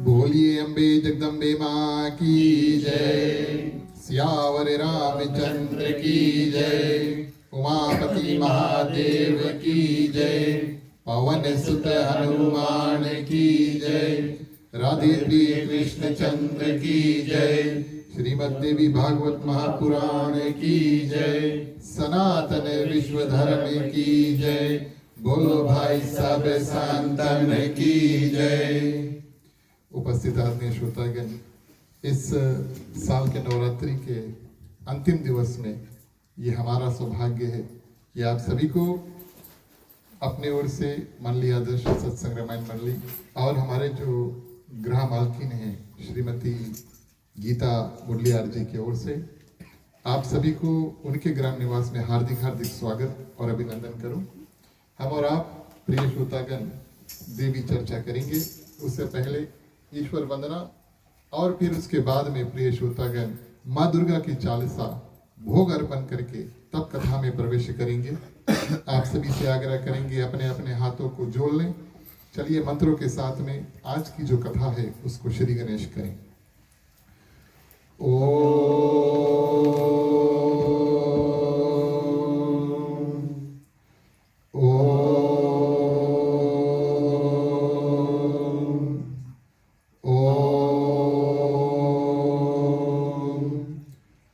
बोलिए अम्बे जगदम्बे माँ की जय, सियावर रामचंद्र की जय, उमापति महादेव की जय, पवन सुत हनुमान की जय, राधे प्रिय कृष्ण चंद्र की जय, श्रीमद् देवी भागवत महापुराण की जय, सनातन विश्व धर्म की जय, बोलो भाई सब संतन की जय। उपस्थित आदरणीय श्रोतागण, इस साल के नवरात्रि के अंतिम दिवस में ये हमारा सौभाग्य है कि आप सभी को अपने ओर से मंडली आदर्श सत्संग रामायण मंडली और हमारे जो गृह मालकिन हैं श्रीमती गीता मुरलियार जी की ओर से आप सभी को उनके ग्राम निवास में हार्दिक हार्दिक स्वागत और अभिनंदन करूं। हम और आप प्रिय श्रोतागण देवी चर्चा करेंगे, उससे पहले ईश्वर वंदना और फिर उसके बाद में प्रिय श्रोतागण माँ दुर्गा की चालीसा भोग अर्पण करके तब कथा में प्रवेश करेंगे। आप सभी से आग्रह करेंगे अपने अपने हाथों को जोड़ लें। चलिए मंत्रों के साथ में आज की जो कथा है उसको श्री गणेश करें।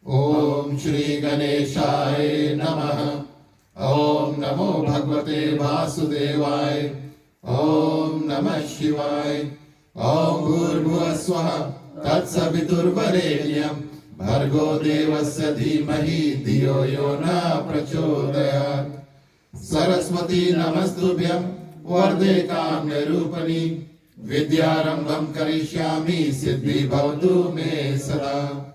ओम श्री गणेशाय नमः। ओम नमो भगवते वासुदेवाय। ओम नमः शिवाय। ओम भूर्भुवः स्वः तत्सवितुर्वरेण्यं भर्गो देवस्य धीमहि धियो यो न प्रचोदयात्। सरस्वती नमस्तुभ्यं वरदे काम्यरूपिणी विद्यारंभं करिष्यामि सिद्धि भवतु मे सदा।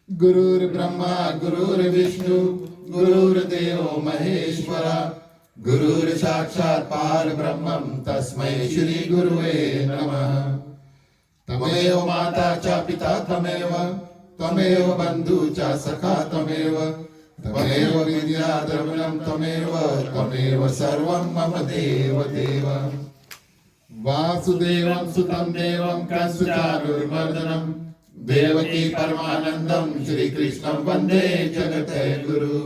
गुरुर्ब्रह्मा गुरुर्विष्णु गुरुर्देवो महेश्वरा गुरुर् साक्षात् परब्रह्मं तस्मै श्री गुरुवे नमः। तमेव माता च पिता त्वमेव बन्धु च सखा त्वमेव विद्या द्रविणं त्वमेव सर्वं मम देव देव। वासुदेवं सुतं देवं कंसचाणूरमर्दनं देवकी परमानन्दं श्रीकृष्णं वन्दे जगद्गुरु।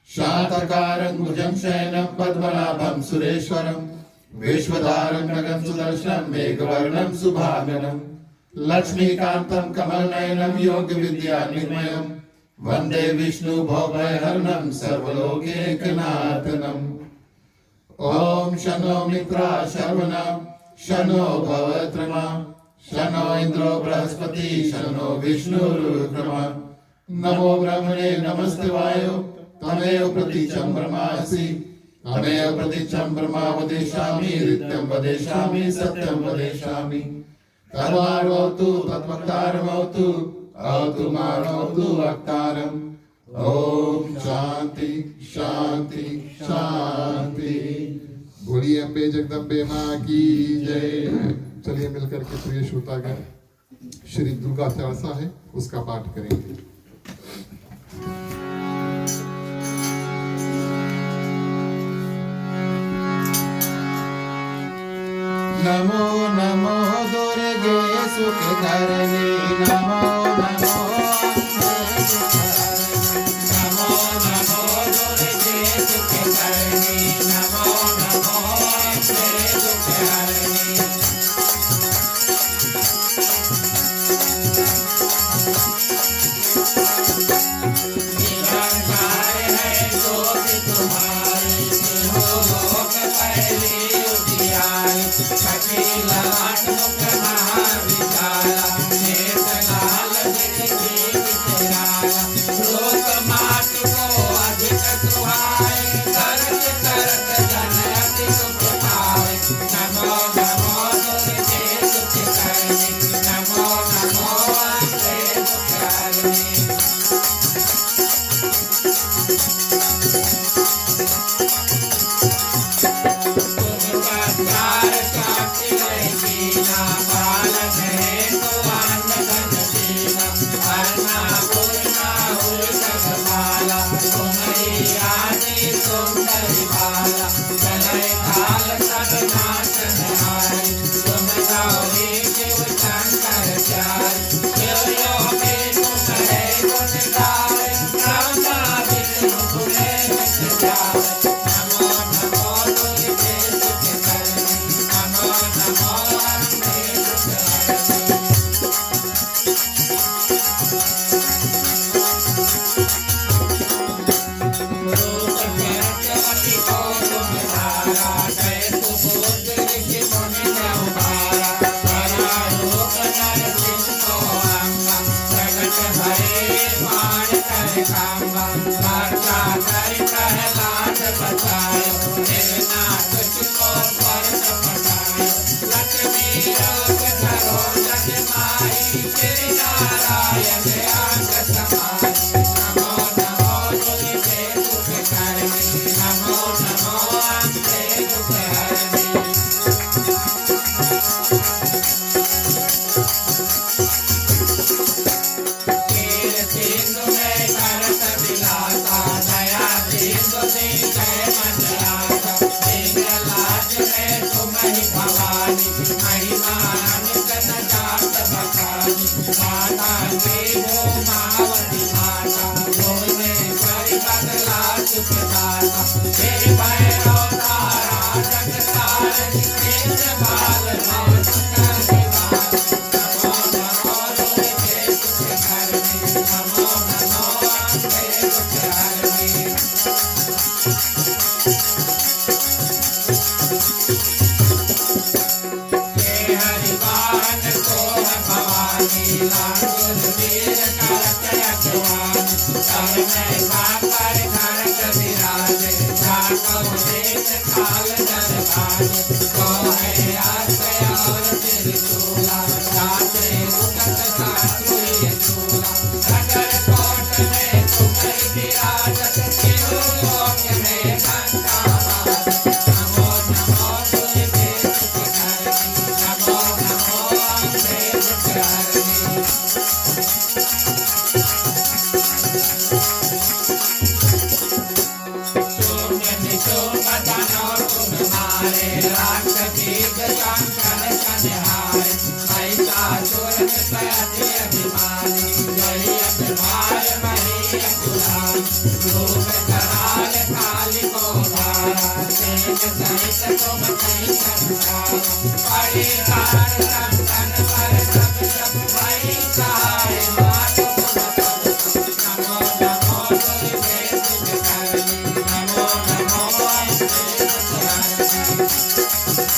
शान्तकारं भुजं शयनं पद्मनाभं सुरेश्वरं विश्वधारं गगनं सुदर्शनं मेघवर्णं शुभांगनं लक्ष्मीकान्तं कमलनयनं योगविद्यानिर्मयं वन्दे विष्णु भवभयहरणं सर्वलोकैकनाथनं। ॐ शन्नो मित्रा शर्वणा शन्नो भवत्रमा शन्नो इन्द्रो बृहस्पति शन्नो विष्णुरुक्रमा। नमो ब्रह्मणे नमस्ते वायो त्वमेव प्रतीचं ब्रह्मासि त्वमेव प्रतीचं ब्रह्मा वदिष्यामि नित्यं वदिष्यामि सत्यं वदिष्यामि। कर्माणोऽवतु तद्वक्तारमवतु अवतु मानवतु वक्तारम्। ओम शांति शांति शांति। बोलिए अम्बे जगदम्बे माँ की जय। चलिए मिलकर के प्रिय श्रोतागण श्री दुर्गा चालीसा है उसका पाठ करेंगे। नमो नमो दुर्गे सुखकरणी नमो नमो नमो नमो दुर्गे सुखकरणी नमो नमो सुखकरणी। निरंकार है जोग तुम्हारी हो लोक पहले उजियारी। कपिल वाट मुख महाविद्याला नेत्र लाल दिख तेराला। लोक माट को अधिक सुहाए करत करत जन अति सुख पाए। नमो नमो दुर्गे सुखकरणी नमो नमो अम्बे सुखकरणी। सुंदरी बाला चले खाल सब नाचन हारी। द्वारा गए सुबोध ऋषि मुनि ने उबारा बड़ा रूप नरसिंह को अंगा प्रगट भये बाण कर कांबा रक्षा कर प्रहलाद बचायो निर्नाथ को स्वर्ग पठायो लक्ष्मी रोग धरो जग माई श्री नारायण अंग समाई नमो नमो दुर्गे सुख करनी नमो नमो अंगे दुख हरनी कीर सिंधु में करत विलासा दया सिंधु से जय मंडलासा लाज में तुम्हें भवानी महिमा अनंत न जात बखानी माता की हो मावती माता भुवनेश्वरी बदला सुख दाता हे भैरव तारा जगतारिणी कृष्ण बाल भव सुंदर निवास नमो नमो दुर्गे सुख करनी नमो नमो अंगे दुख हरनी हे हरिवाहन को भवानी लांगुर वीर करत अखवानी तब मैं भाकर खड़ग विराजे जाको देश काल दरबाजे को है आश्रय और त्रिशूला रात्रि मुकट सात्रुय चूला नगर कोट में तुम्हें विराजत त्रिलोक में घंटा नमो नमो दुर्गे सुख करनी नमो नमो अंगे दुख हरनी शून्य निशून्य दानव तुम मारे राक्षसी शंकर संहारे महिषासुर निपति अभिमानी जय अभिमान मही पुराण रूप कराल काली को धारा तेज सहित तुम कहीं संसार परिवार संतन पर सब भई सहाय मातो नमो नमो दुर्गे सुख करनी नमो नमो अंगे दुख हरनी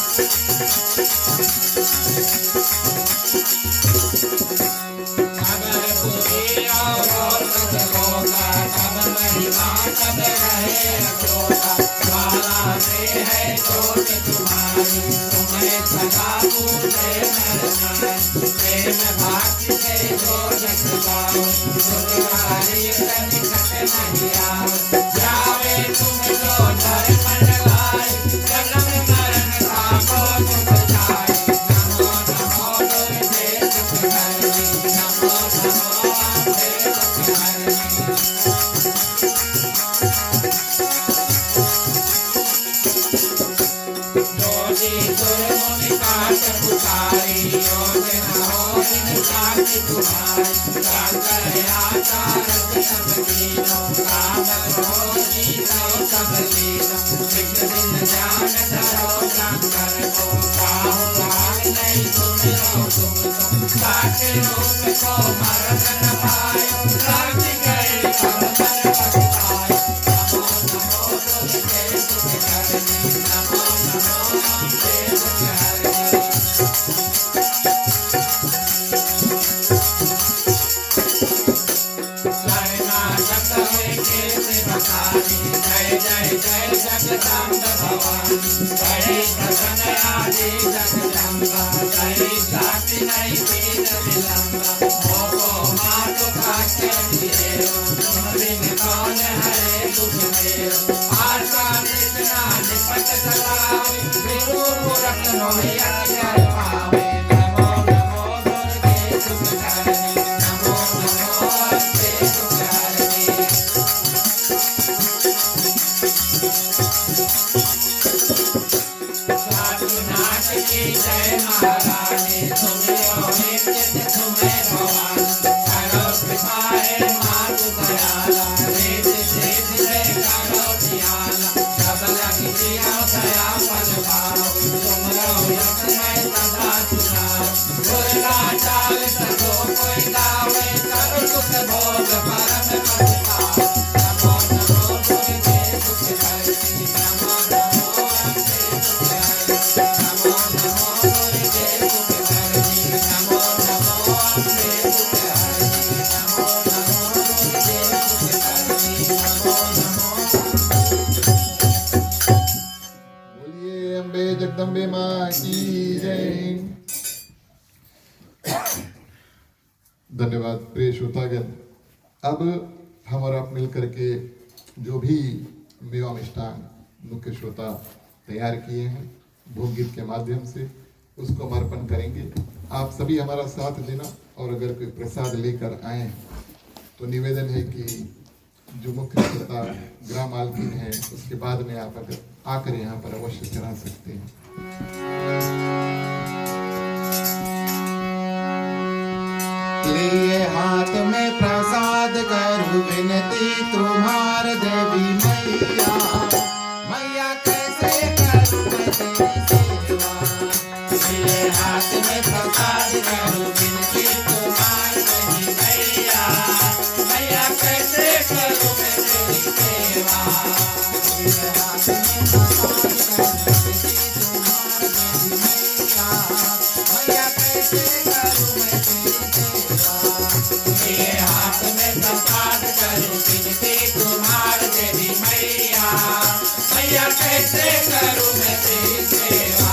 नगरपुरी और सदलोका तब महिमा तब रहे अशोका ज्वाला में है ज्योत तुम्हारी तुम्हें सदा पूजे नर नारी प्रेम भक्ति से जो जग गाओ दुर्गारी निकट नहीं आओ जावे तुम जो धर मंडलाय जन्म मरण ताको तुम जाए नमो नमो दुर्गे सुख करनी नमो नमो अंगे दुख हरनी जोगी सुर मुनि काट पुकारी योजना हो बिन साथी तुम्हारी शंकर आचार सब लीनो काम क्रोधी सब सब लीनो एक दिन ध्यान धरो शंकर को काहु भाग नहीं सुमिरो तुम तो साके रूप को मरत न पायो राति गई कब मन पछतायो नमो नमो दुर्गे सुख करनी नमो नमो अंगे दुख हरनी कर्नाटक में केत बसानी जय जय जय जगदम्ब भवानी बड़े प्रसन्न आदि जगदम्बा जय जाति नहीं दीन विलंबा मोको मातो काटे देव तुम बिन कौन हरे दुख मेरो आशा कृष्णा निपट सलावे विदु मूरख नोहि अक्षर पावे नमो नमो दुर्गे सुख करनी नमो नमो अंगे दुख हरनी साधुनाथ की जय महारानी सुमिरो नित्य तुम्हें भवानी करो कृपा है मातु दयाला वेद सेध से करो ध्याना सब लग जिया दया फल पाओ तुम रहो यश में सदा अम्बे जगदम्बे माँ की जय। धन्यवाद प्रिय श्रोतागण। अब हम और आप मिलकर के जो भी मेवा मिष्टान मुख्य श्रोता तैयार किए हैं भोग गीत के माध्यम से उसको समर्पण करेंगे। आप सभी हमारा साथ देना और अगर कोई प्रसाद लेकर आए तो निवेदन है कि जो मुख्य श्रोता ग्राम मालकिन है उसके बाद में आप अगर आकर यहाँ पर अवश्य चढ़ा सकते हैं। लिए हाथ में प्रसाद करूं विनती तुम्हार देवी मैया, मैया कैसे करूं मैं तेरी सेवा। लिए हाथ में प्रसाद करूं विनती तुम्हार देवी मैया, मैया कैसे करूं मैं तेरी सेवा। लिए हाथ में प्रसाद करूं विनती तुम्हार देवी मैया, मैया कैसे करूं मैं तेरी सेवा। ये हाथ में प्रसाद करूं विनती तुम्हार देवी मैया, मैया कैसे करूं मैं तेरी सेवा।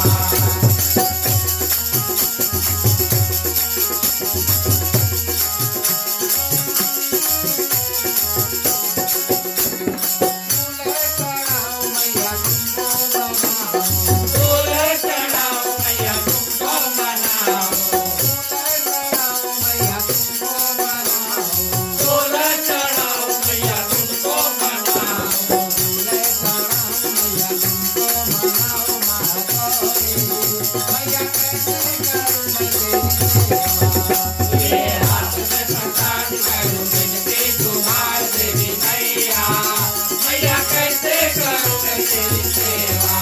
मैया कैसे करूं मैं तेरी सेवा।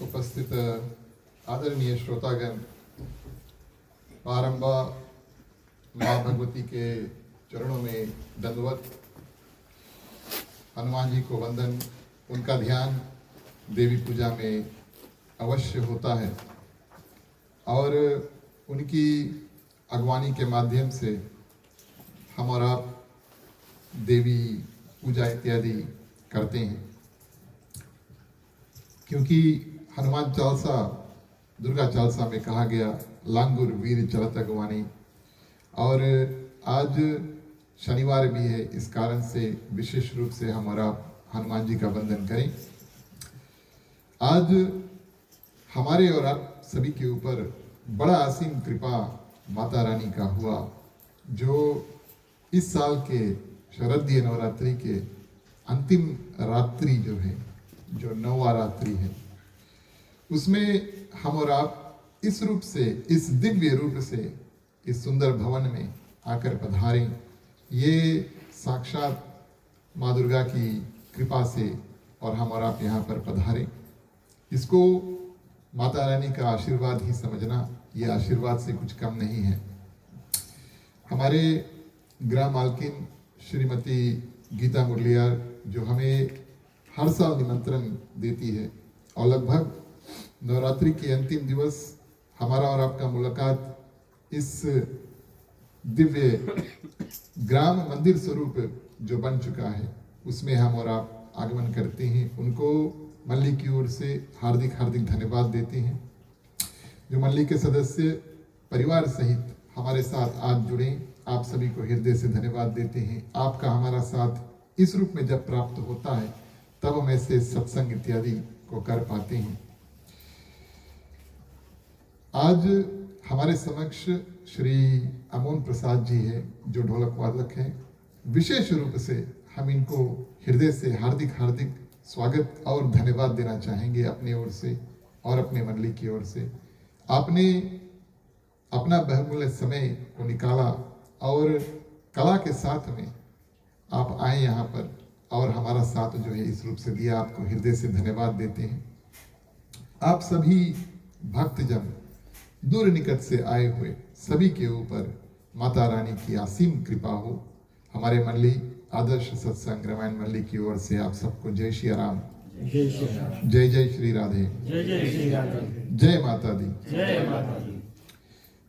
उपस्थित आदरणीय श्रोतागण, आरंभा माँ भगवती के चरणों में दंडवत, हनुमान जी को वंदन। उनका ध्यान देवी पूजा में अवश्य होता है और उनकी अगवानी के माध्यम से हम और आप देवी पूजा इत्यादि करते हैं, क्योंकि हनुमान चालीसा, दुर्गा चालीसा में कहा गया लांगुर वीर चलत अगवानी। और आज शनिवार भी है, इस कारण से विशेष रूप से हम और आप हनुमान जी का वंदन करें। आज हमारे और आप सभी के ऊपर बड़ा असीम कृपा माता रानी का हुआ, जो इस साल के शरदीय नवरात्रि के अंतिम रात्रि जो है, जो नौवा रात्रि है, उसमें हम और आप इस रूप से, इस दिव्य रूप से इस सुंदर भवन में आकर पधारें। ये साक्षात माँ दुर्गा की कृपा से और हम और आप यहाँ पर पधारें, इसको माता रानी का आशीर्वाद ही समझना, ये आशीर्वाद से कुछ कम नहीं है। हमारे गृह मालकिन श्रीमती गीता मुरलियार, जो हमें हर साल निमंत्रण देती है और लगभग नवरात्रि के अंतिम दिवस हमारा और आपका मुलाकात इस दिव्य ग्राम मंदिर स्वरूप जो बन चुका है, उसमें हम और आप आगमन करते हैं। उनको मल्ली की ओर से हार्दिक हार्दिक धन्यवाद देते हैं। जो मल्ली के सदस्य परिवार सहित हमारे साथ आज जुड़े, आप सभी को हृदय से धन्यवाद देते हैं। आपका हमारा साथ इस रूप में जब प्राप्त होता है, तब हम ऐसे सत्संग इत्यादि को कर पाते हैं। आज हमारे समक्ष श्री अमोन प्रसाद जी है, जो ढोलक वादक हैं। विशेष रूप से हम इनको हृदय से हार्दिक हार्दिक स्वागत और धन्यवाद देना चाहेंगे अपनी ओर से और अपने मंडली की ओर से। आपने अपना बहुमूल्य समय को निकाला और कला के साथ में आप आए यहाँ पर और हमारा साथ जो है इस रूप से दिया। आपको हृदय से धन्यवाद देते हैं। आप सभी भक्तजन, दूर निकट से आए हुए सभी के ऊपर माता रानी की असीम कृपा हो। हमारे मंडली आदर्श सत्संग रामायण मंडली की ओर से आप सबको जय श्री राम, जय जय श्री राधे, जय जय श्री राधे, जय माता दी, जय माता दी।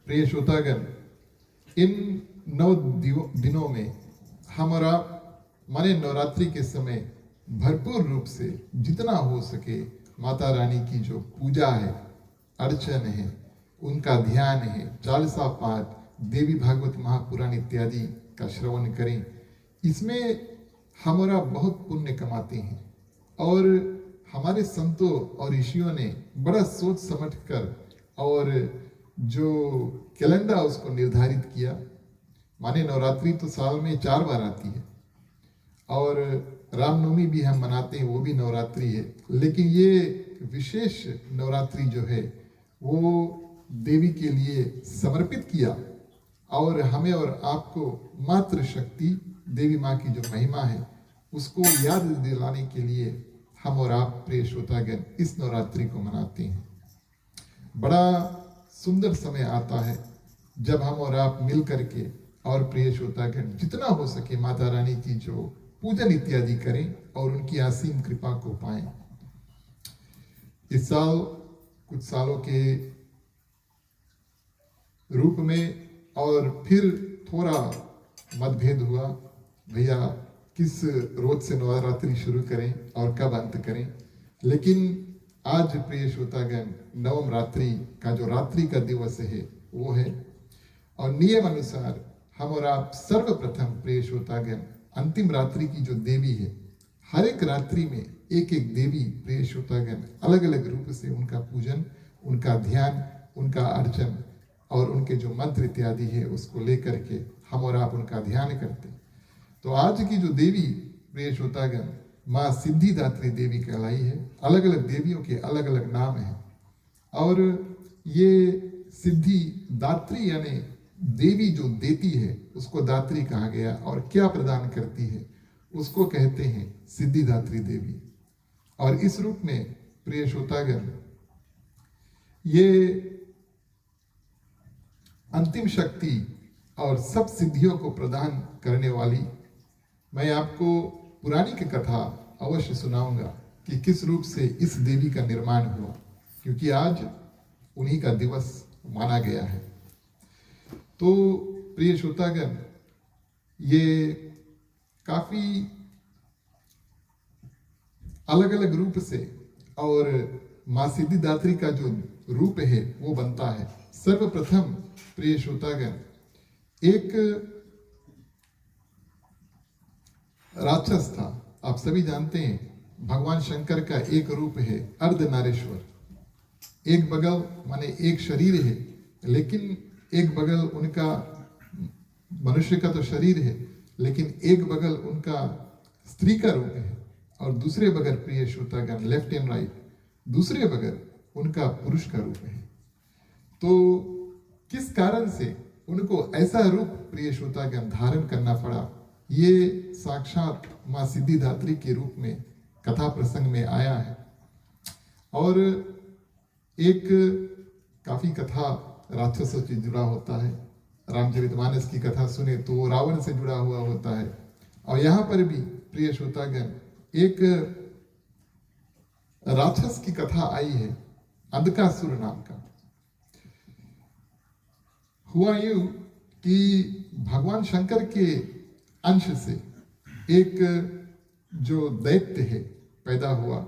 प्रिय श्रोतागण, इन 9 दिनों में हम और आप माने नवरात्रि के समय भरपूर रूप से जितना हो सके माता रानी की जो पूजा है, अर्चन है, उनका ध्यान है, चालीसा पाठ, देवी भागवत महापुराण इत्यादि का श्रवण करें। इसमें हम और आप बहुत पुण्य कमाते हैं और हमारे संतों और ऋषियों ने बड़ा सोच समझ कर और जो कैलेंडर उसको निर्धारित किया। माने नवरात्रि तो साल में 4 बार आती है और रामनवमी भी हम मनाते हैं, वो भी नवरात्रि है। लेकिन ये विशेष नवरात्रि जो है वो देवी के लिए समर्पित किया और हमें और आपको मात्र शक्ति देवी माँ की जो महिमा है उसको याद दिलाने के लिए हम और आप प्रिय श्रोतागण इस नवरात्रि को मनाते हैं। बड़ा सुंदर समय आता है जब हम और आप मिल करके और प्रिय श्रोतागण जितना हो सके माता रानी की जो पूजन इत्यादि करें और उनकी असीम कृपा को पाएं। इस साल कुछ सालों के रूप में और फिर थोड़ा मतभेद हुआ, भैया किस रोज से नवरात्रि शुरू करें और कब अंत करें। लेकिन आज प्रिय श्रोतागण नवम रात्रि का जो रात्रि का दिवस है वो है, और नियम अनुसार हम और आप सर्वप्रथम प्रिय श्रोतागण अंतिम रात्रि की जो देवी है, हर एक रात्रि में एक एक देवी प्रिय श्रोतागण अलग अलग रूप से उनका पूजन, उनका ध्यान, उनका अर्चन और उनके जो मंत्र इत्यादि है उसको लेकर के हम और आप उनका ध्यान करते हैं। तो आज की जो देवी प्रिय श्रोतागण माँ सिद्धिदात्री देवी कहलाई है। अलग अलग देवियों के अलग अलग नाम हैं, और ये सिद्धि दात्री यानी देवी जो देती है उसको दात्री कहा गया, और क्या प्रदान करती है उसको कहते हैं सिद्धिदात्री देवी। और इस रूप में प्रिय श्रोतागण ये अंतिम शक्ति और सब सिद्धियों को प्रदान करने वाली, मैं आपको पुरानी की कथा अवश्य सुनाऊंगा कि किस रूप से इस देवी का निर्माण हुआ, क्योंकि आज उन्हीं का दिवस माना गया है। तो प्रिय श्रोतागण ये काफी अलग अलग रूप से और माँ सिद्धिदात्री का जो रूप है वो बनता है। सर्वप्रथम प्रिय श्रोतागण एक राक्षस था। आप सभी जानते हैं भगवान शंकर का एक रूप है अर्धनारीश्वर। एक बगल माने एक शरीर है, लेकिन एक बगल उनका मनुष्य का तो शरीर है, लेकिन एक बगल उनका स्त्री का रूप है, और दूसरे बगल प्रिय श्रोतागण लेफ्ट एंड राइट दूसरे बगल उनका पुरुष का रूप है। तो किस कारण से उनको ऐसा रूप प्रिय श्रोतागण धारण करना पड़ा, ये साक्षात माँ सिद्धिदात्री के रूप में कथा प्रसंग में आया है। और एक काफी कथा राक्षसों से जुड़ा होता है। रामचरितमानस की कथा सुने तो वो रावण से जुड़ा हुआ होता है, और यहाँ पर भी प्रिय श्रोतागण एक राक्षस की कथा आई है अंधकासुर नाम का। हुआ यूं कि भगवान शंकर के अंश से एक जो दैत्य है पैदा हुआ,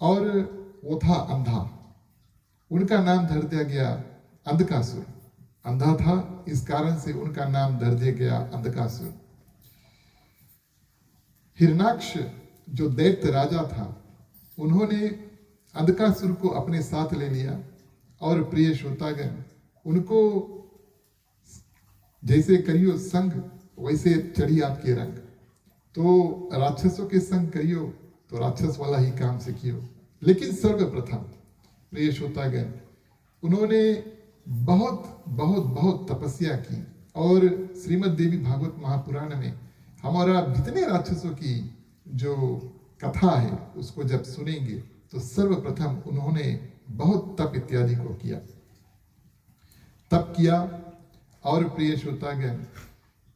और वो था अंधा। उनका नाम धर दिया गया अंधकासुर। अंधा था, इस कारण से उनका नाम धर दिया गया अंधकासुर। हिरणाक्ष जो दैत्य राजा था, उन्होंने अंधकासुर को अपने साथ ले लिया, और प्रिय श्रोतागण उनको जैसे करियो संग वैसे चढ़ी आपके रंग। तो राक्षसों के संग करियो तो राक्षस वाला ही काम सीखियो। लेकिन सर्वप्रथम प्रिय श्रोतागण उन्होंने बहुत बहुत बहुत तपस्या की, और श्रीमद् देवी भागवत महापुराण में हमारा जितने राक्षसों की जो कथा है उसको जब सुनेंगे तो सर्वप्रथम उन्होंने बहुत तप इत्यादि को किया, तप किया। और प्रिय श्रोतागण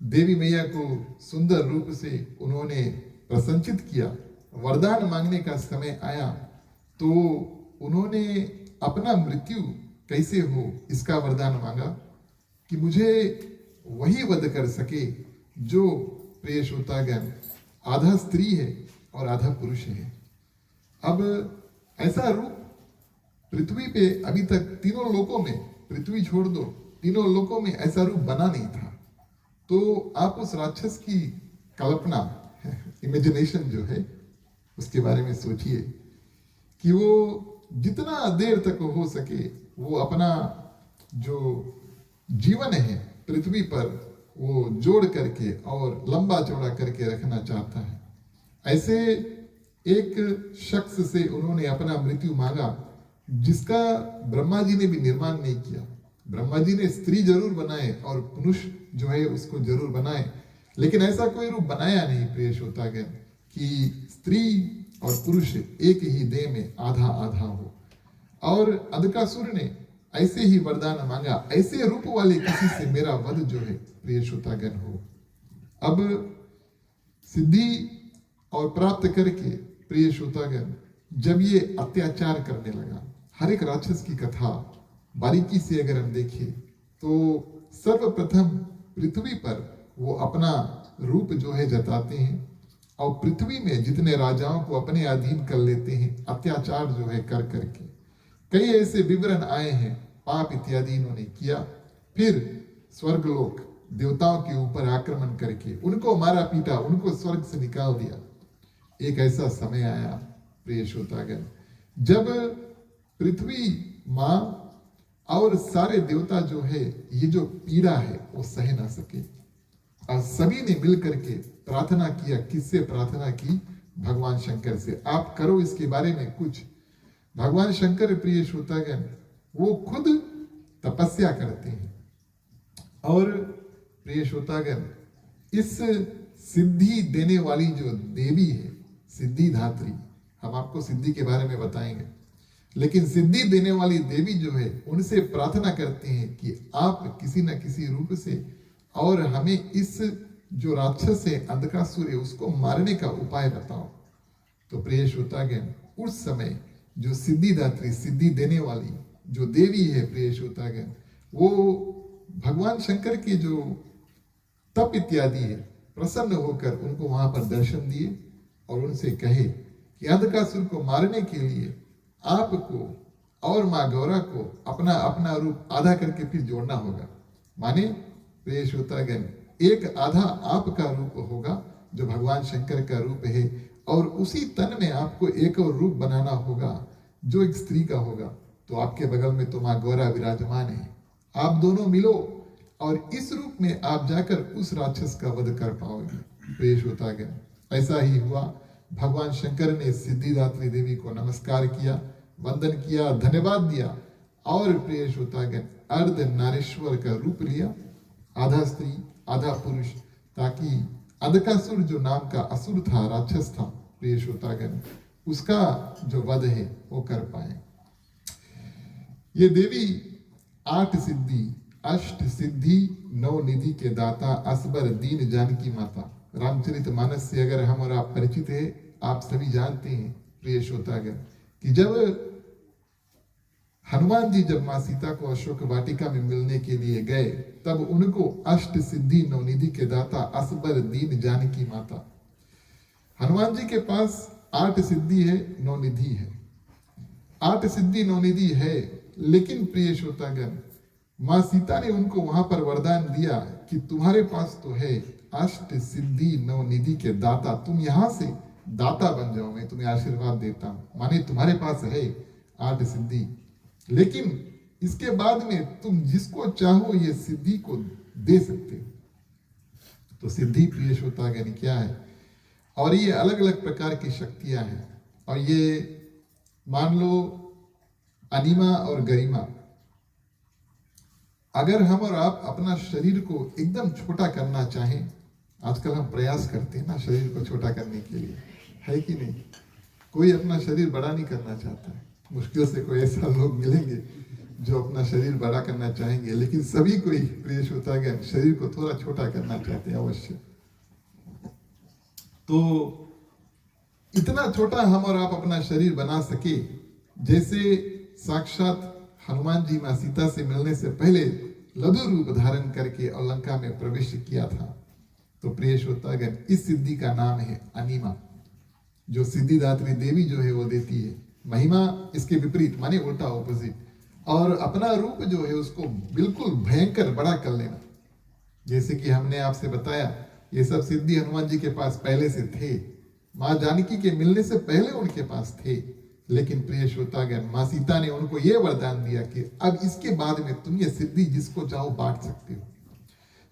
देवी मैया को सुंदर रूप से उन्होंने प्रसन्नचित किया। वरदान मांगने का समय आया तो उन्होंने अपना मृत्यु कैसे हो इसका वरदान मांगा कि मुझे वही वध कर सके जो प्रिय श्रोतागण आधा स्त्री है और आधा पुरुष है। अब ऐसा रूप पृथ्वी पे अभी तक तीनों लोकों में, पृथ्वी छोड़ दो, तीनों लोकों में ऐसा रूप बना नहीं था। तो आप उस राक्षस की कल्पना इमेजिनेशन जो है उसके बारे में सोचिए कि वो जितना देर तक हो सके वो अपना जो जीवन है पृथ्वी पर वो जोड़ करके और लंबा चौड़ा करके रखना चाहता है। ऐसे एक शख्स से उन्होंने अपना मृत्यु मांगा जिसका ब्रह्मा जी ने भी निर्माण नहीं किया। ब्रह्मा जी ने स्त्री जरूर बनाए और पुरुष जो है उसको जरूर बनाए, लेकिन ऐसा कोई रूप बनाया नहीं प्रिय श्रोतागण कि स्त्री और पुरुष एक ही देह में आधा आधा हो। और अंधकासुर ने ऐसे ही वरदान मांगा, ऐसे रूप वाले किसी से मेरा वध जो है प्रिय श्रोतागण हो। अब सिद्धि और प्राप्त करके प्रिय श्रोतागण जब ये अत्याचार करने लगा, हर एक राक्षस की कथा बारीकी से अगर हम देखें तो सर्वप्रथम पृथ्वी पर वो अपना रूप जो है जताते हैं और पृथ्वी में जितने राजाओं को अपने अधीन कर लेते हैं, अत्याचार जो है कर करके। कई ऐसे विवरण आए हैं, पाप इत्यादि इन्होंने किया। फिर स्वर्गलोक देवताओं के ऊपर आक्रमण करके उनको मारा पीटा, उनको स्वर्ग से निकाल दिया। एक ऐसा समय आया प्रिय श्रोतागण जब पृथ्वी माँ और सारे देवता जो है ये जो पीड़ा है वो सह ना सके और सभी ने मिल करके प्रार्थना किया। किससे प्रार्थना की? भगवान शंकर से। आप करो इसके बारे में कुछ। भगवान शंकर प्रिय श्रोतागण वो खुद तपस्या करते हैं और प्रिय श्रोतागण इस सिद्धि देने वाली जो देवी है सिद्धि धात्री, हम आपको सिद्धि के बारे में बताएंगे, लेकिन सिद्धि देने वाली देवी जो है उनसे प्रार्थना करते हैं कि आप किसी न किसी रूप से और हमें इस जो राक्षस है अंधकासुर है उसको मारने का उपाय बताओ। तो प्रिय श्रोतागण उस समय जो सिद्धिदात्री सिद्धि देने वाली जो देवी है प्रिय श्रोतागण वो भगवान शंकर के जो तप इत्यादि है प्रसन्न होकर उनको वहां पर दर्शन दिए और उनसे कहे कि अंधकासुर को मारने के लिए आपको और माँ गौरा को अपना अपना रूप आधा करके फिर जोड़ना होगा। माने प्रिय श्रोतागण एक आधा आपका रूप होगा जो भगवान शंकर का रूप है और उसी तन में आपको एक और रूप बनाना होगा जो एक स्त्री का होगा। तो आपके बगल में तो माँ गौरा विराजमान है, आप दोनों मिलो और इस रूप में आप जाकर उस राक्षस का वध कर पाओगे। प्रिय श्रोतागण ऐसा ही हुआ। भगवान शंकर ने सिद्धिदात्री देवी को नमस्कार किया, वंदन किया, धन्यवाद दिया और प्रिय श्रोतागण अर्ध नारेश्वर का रूप लिया, आधा स्त्री आधा पुरुष, ताकि अंधकासुर जो नाम का असुर था राक्षस था प्रिय श्रोतागण उसका जो वध है वो कर पाए। ये देवी 8 सिद्धि अष्ट सिद्धि 9 निधि के दाता असबर दीन जानकी माता। रामचरित मानस से अगर हम और आप परिचित है, आप सभी जानते हैं प्रिय श्रोतागण कि जब हनुमान जी जब माँ सीता को अशोक वाटिका में मिलने के लिए गए तब उनको अष्ट सिद्धि 9 निधि के दाता असबर दीन जानकी माता। हनुमान जी के पास 8 सिद्धि है 9 निधि है, 8 सिद्धि 9 निधि है, लेकिन प्रिय श्रोतागण माँ सीता ने उनको वहां पर वरदान दिया कि तुम्हारे पास तो है अष्ट सिद्धि 9 निधि के दाता, तुम यहां से दाता बन जाओ, मैं तुम्हें आशीर्वाद देता हूं। माने तुम्हारे पास है 8 सिद्धि, लेकिन इसके बाद में तुम जिसको चाहो ये सिद्धि को दे सकते हो। तो सिद्धि प्रिय श्रोतागण क्या है? और ये अलग अलग प्रकार की शक्तियां हैं और ये मान लो अनिमा और गरिमा। अगर हम और आप अपना शरीर को एकदम छोटा करना चाहें, आजकल हम प्रयास करते हैं ना शरीर को छोटा करने के लिए, है कि नहीं? कोई अपना शरीर बड़ा नहीं करना चाहता है, मुश्किल से कोई ऐसा लोग मिलेंगे जो अपना शरीर बड़ा करना चाहेंगे, लेकिन सभी कोई प्रिय श्रोतागण शरीर को थोड़ा छोटा करना चाहते हैं अवश्य। तो इतना छोटा हम और आप अपना शरीर बना सके जैसे साक्षात हनुमान जी माँ सीता से मिलने से पहले लघु रूप धारण करके और लंका में प्रवेश किया था। तो प्रिय श्रोतागण इस सिद्धि का नाम है अनिमा, जो सिद्धिदात्री देवी जो है वो देती है। महिमा इसके विपरीत माने उल्टा ऑपोजिट, और अपना रूप जो है उसको बिल्कुल भयंकर बड़ा कर लेना। जैसे कि हमने आपसे बताया ये सब सिद्धि हनुमान जी के पास पहले से थे, माँ जानकी के मिलने से पहले उनके पास थे, लेकिन प्रिय श्रोतागण माँ सीता ने उनको ये वरदान दिया कि अब इसके बाद में तुम ये सिद्धि जिसको चाहो बांट सकते हो।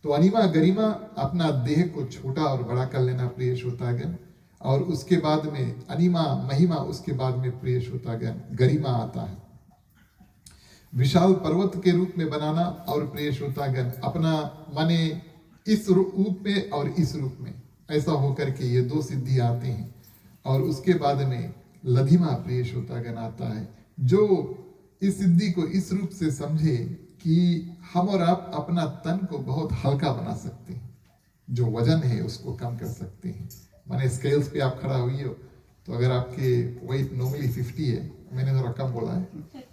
तो अनिमा गरिमा अपना देह को छोटा और बड़ा कर लेना प्रिय श्रोतागण, और उसके बाद में अनिमा महिमा, उसके बाद में प्रिय श्रोतागण गरिमा आता है। विशाल पर्वत के रूप में बनाना और प्रिय श्रोतागण अपना माने इस रूप में और इस रूप में, ऐसा होकर के ये दो सिद्धि आते हैं। और उसके बाद में लधिमा प्रिय श्रोतागण आता है, जो इस सिद्धि को इस रूप से समझे कि हम और आप अपना तन को बहुत हल्का बना सकते हैं, जो वजन है उसको कम कर सकते हैं। माने स्केल्स पे आप खड़ा हुई हो तो अगर आपके वेट नॉर्मली 50 है, मैंने थोड़ा कम बोला है,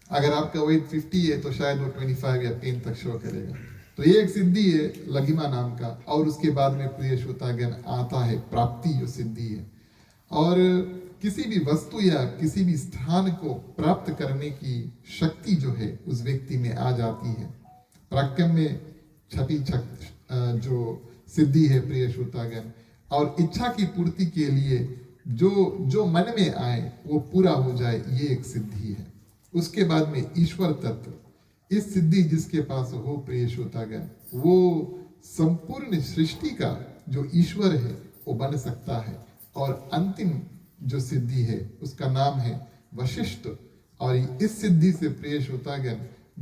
अगर आपका वेट 50 है तो शायद वो 25 या 10 तक शो करेगा। तो ये एक सिद्धि है लघिमा नाम का। और उसके बाद में प्रिय श्रोतागण आता है प्राप्ति, जो सिद्धि है। और किसी भी वस्तु या किसी भी स्थान को प्राप्त करने की शक्ति जो है उस व्यक्ति में आ जाती है। पराक्रम में छठी जो सिद्धि है प्रिय श्रोतागण, और इच्छा की पूर्ति के लिए जो मन में आए वो पूरा हो जाए, ये एक सिद्धि है। उसके बाद में ईश्वर तत्व, इस सिद्धि जिसके पास हो प्रिय श्रोतागण, वो संपूर्ण सृष्टि का जो ईश्वर है वो बन सकता है। और अंतिम जो सिद्धि है उसका नाम है वशिष्ठ। और इस सिद्धि से प्रिय श्रोतागण,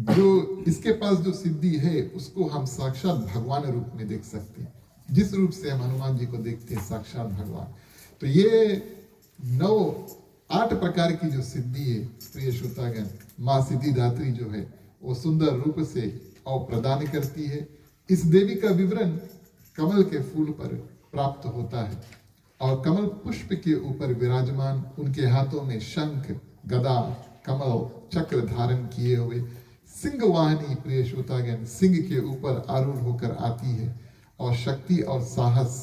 जो इसके पास जो सिद्धि है उसको हम साक्षात भगवान रूप में देख सकते हैं, जिस रूप से हम हनुमान जी को देखते हैं साक्षात भगवान। तो ये 8 प्रकार की जो सिद्धि है प्रिय श्रोतागण, माँ सिद्धिदात्री जो है वो सुंदर रूप से और प्रदान करती है। इस देवी का विवरण कमल के फूल पर प्राप्त होता है और कमल पुष्प के ऊपर विराजमान, उनके हाथों में शंख, गदा, कमल, चक्र धारण किए हुए सिंह वाहिनी प्रिय श्रोतागण सिंह के ऊपर आरूढ़ होकर आती है। और शक्ति और साहस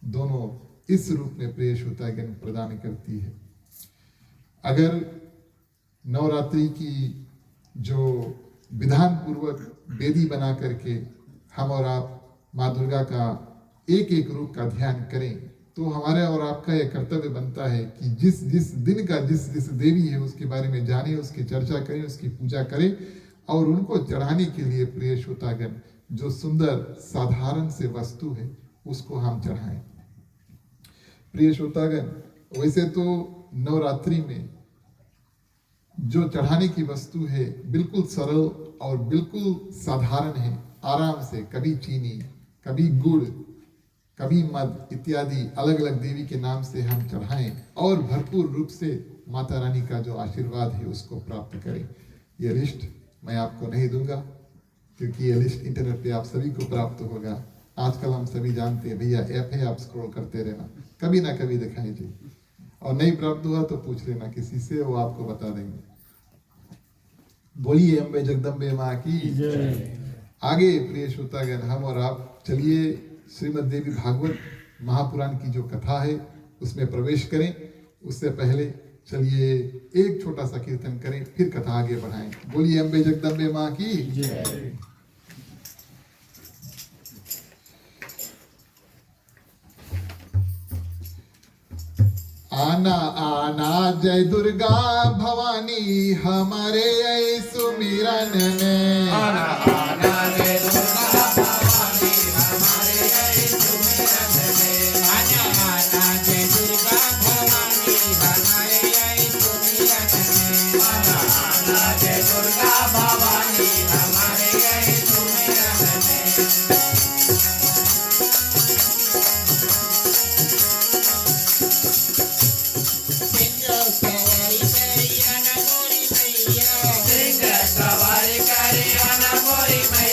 दोनों इस रूप में प्रिय श्रोतागण प्रदान करती है। अगर नवरात्रि की जो विधान पूर्वक वेदी बना करके हम और आप माँ दुर्गा का एक एक रूप का ध्यान करें, तो हमारे और आपका यह कर्तव्य बनता है कि जिस जिस दिन का जिस जिस देवी है उसके बारे में जानें, उसकी चर्चा करें, उसकी पूजा करें और उनको चढ़ाने के लिए प्रिय श्रोतागण जो सुंदर साधारण से वस्तु है उसको हम चढ़ाएं। प्रिय श्रोतागण, वैसे तो नवरात्रि में जो चढ़ाने की वस्तु है बिल्कुल सरल और बिल्कुल साधारण है। आराम से कभी चीनी, कभी गुड़, कभी मध इत्यादि अलग अलग देवी के नाम से हम चढ़ाएं और भरपूर रूप से माता रानी का जो आशीर्वाद है उसको प्राप्त करें। ये लिस्ट मैं आपको नहीं दूंगा क्योंकि ये लिस्ट इंटरनेट पे आप सभी को प्राप्त होगा। आजकल हम सभी जानते हैं भैया ऐप है, आप स्क्रॉल करते रहना, कभी ना कभी दिखाई दे, और नहीं प्राप्त हुआ तो पूछ लेना किसी से, वो आपको बता देंगे। बोलिए अम्बे जगदम्बे माँ की जय। आगे प्रिय श्रोतागण, हम और आप चलिए श्रीमद् देवी भागवत महापुराण की जो कथा है उसमें प्रवेश करें। उससे पहले चलिए एक छोटा सा कीर्तन करें, फिर कथा आगे बढ़ाएं। बोलिए अम्बे जगदम्बे माँ की जय। आना आना जय दुर्गा भवानी हमारे ऐ सुमिरन में। आना आना जय दुर्गा भवानी हमारे ऐ सुमिरन में। आना आना जय दुर्गा भवानी हमारे ऐ सुमिरन में। आना आना जय दुर्गा भवानी हमारे ऐ सुमिरन में। सवारी करे आना मोरी मैया।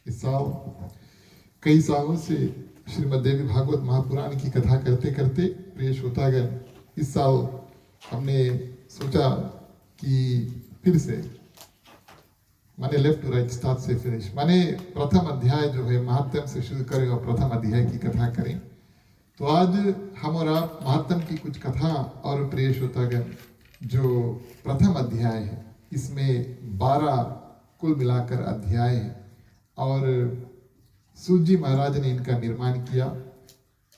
इस साल कई सालों से श्रीमद् देवी भागवत महापुराण की कथा करते करते प्रिय श्रोतागण, इस साल हमने सोचा कि फिर से माने लेफ्ट टू राइट स्टार्ट से फिनिश माने प्रथम अध्याय जो है महात्म से शुरू करें और प्रथम अध्याय की कथा करें। तो आज हम और आप महात्म की कुछ कथा और प्रिय श्रोतागण जो प्रथम अध्याय है, इसमें 12 कुल मिलाकर अध्याय है और सूत जी महाराज ने इनका निर्माण किया,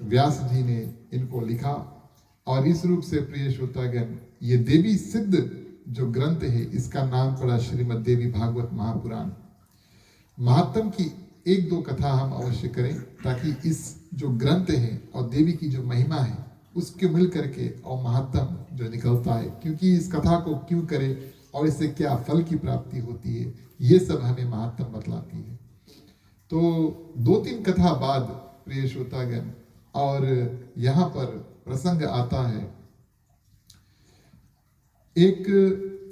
व्यास जी ने इनको लिखा और इस रूप से प्रिय श्रोतागण ये देवी सिद्ध जो ग्रंथ है इसका नाम पड़ा श्रीमद् देवी भागवत महापुराण। महात्म की एक दो कथा हम अवश्य करें ताकि इस जो ग्रंथ है और देवी की जो महिमा है उसके मिल करके और महात्म जो निकलता है, क्योंकि इस कथा को क्यों करें और इससे क्या फल की प्राप्ति होती है, ये सब हमें महात्म बतलाती है। तो 2-3 कथा बाद प्रिय श्रोतागण और यहाँ पर प्रसंग आता है, एक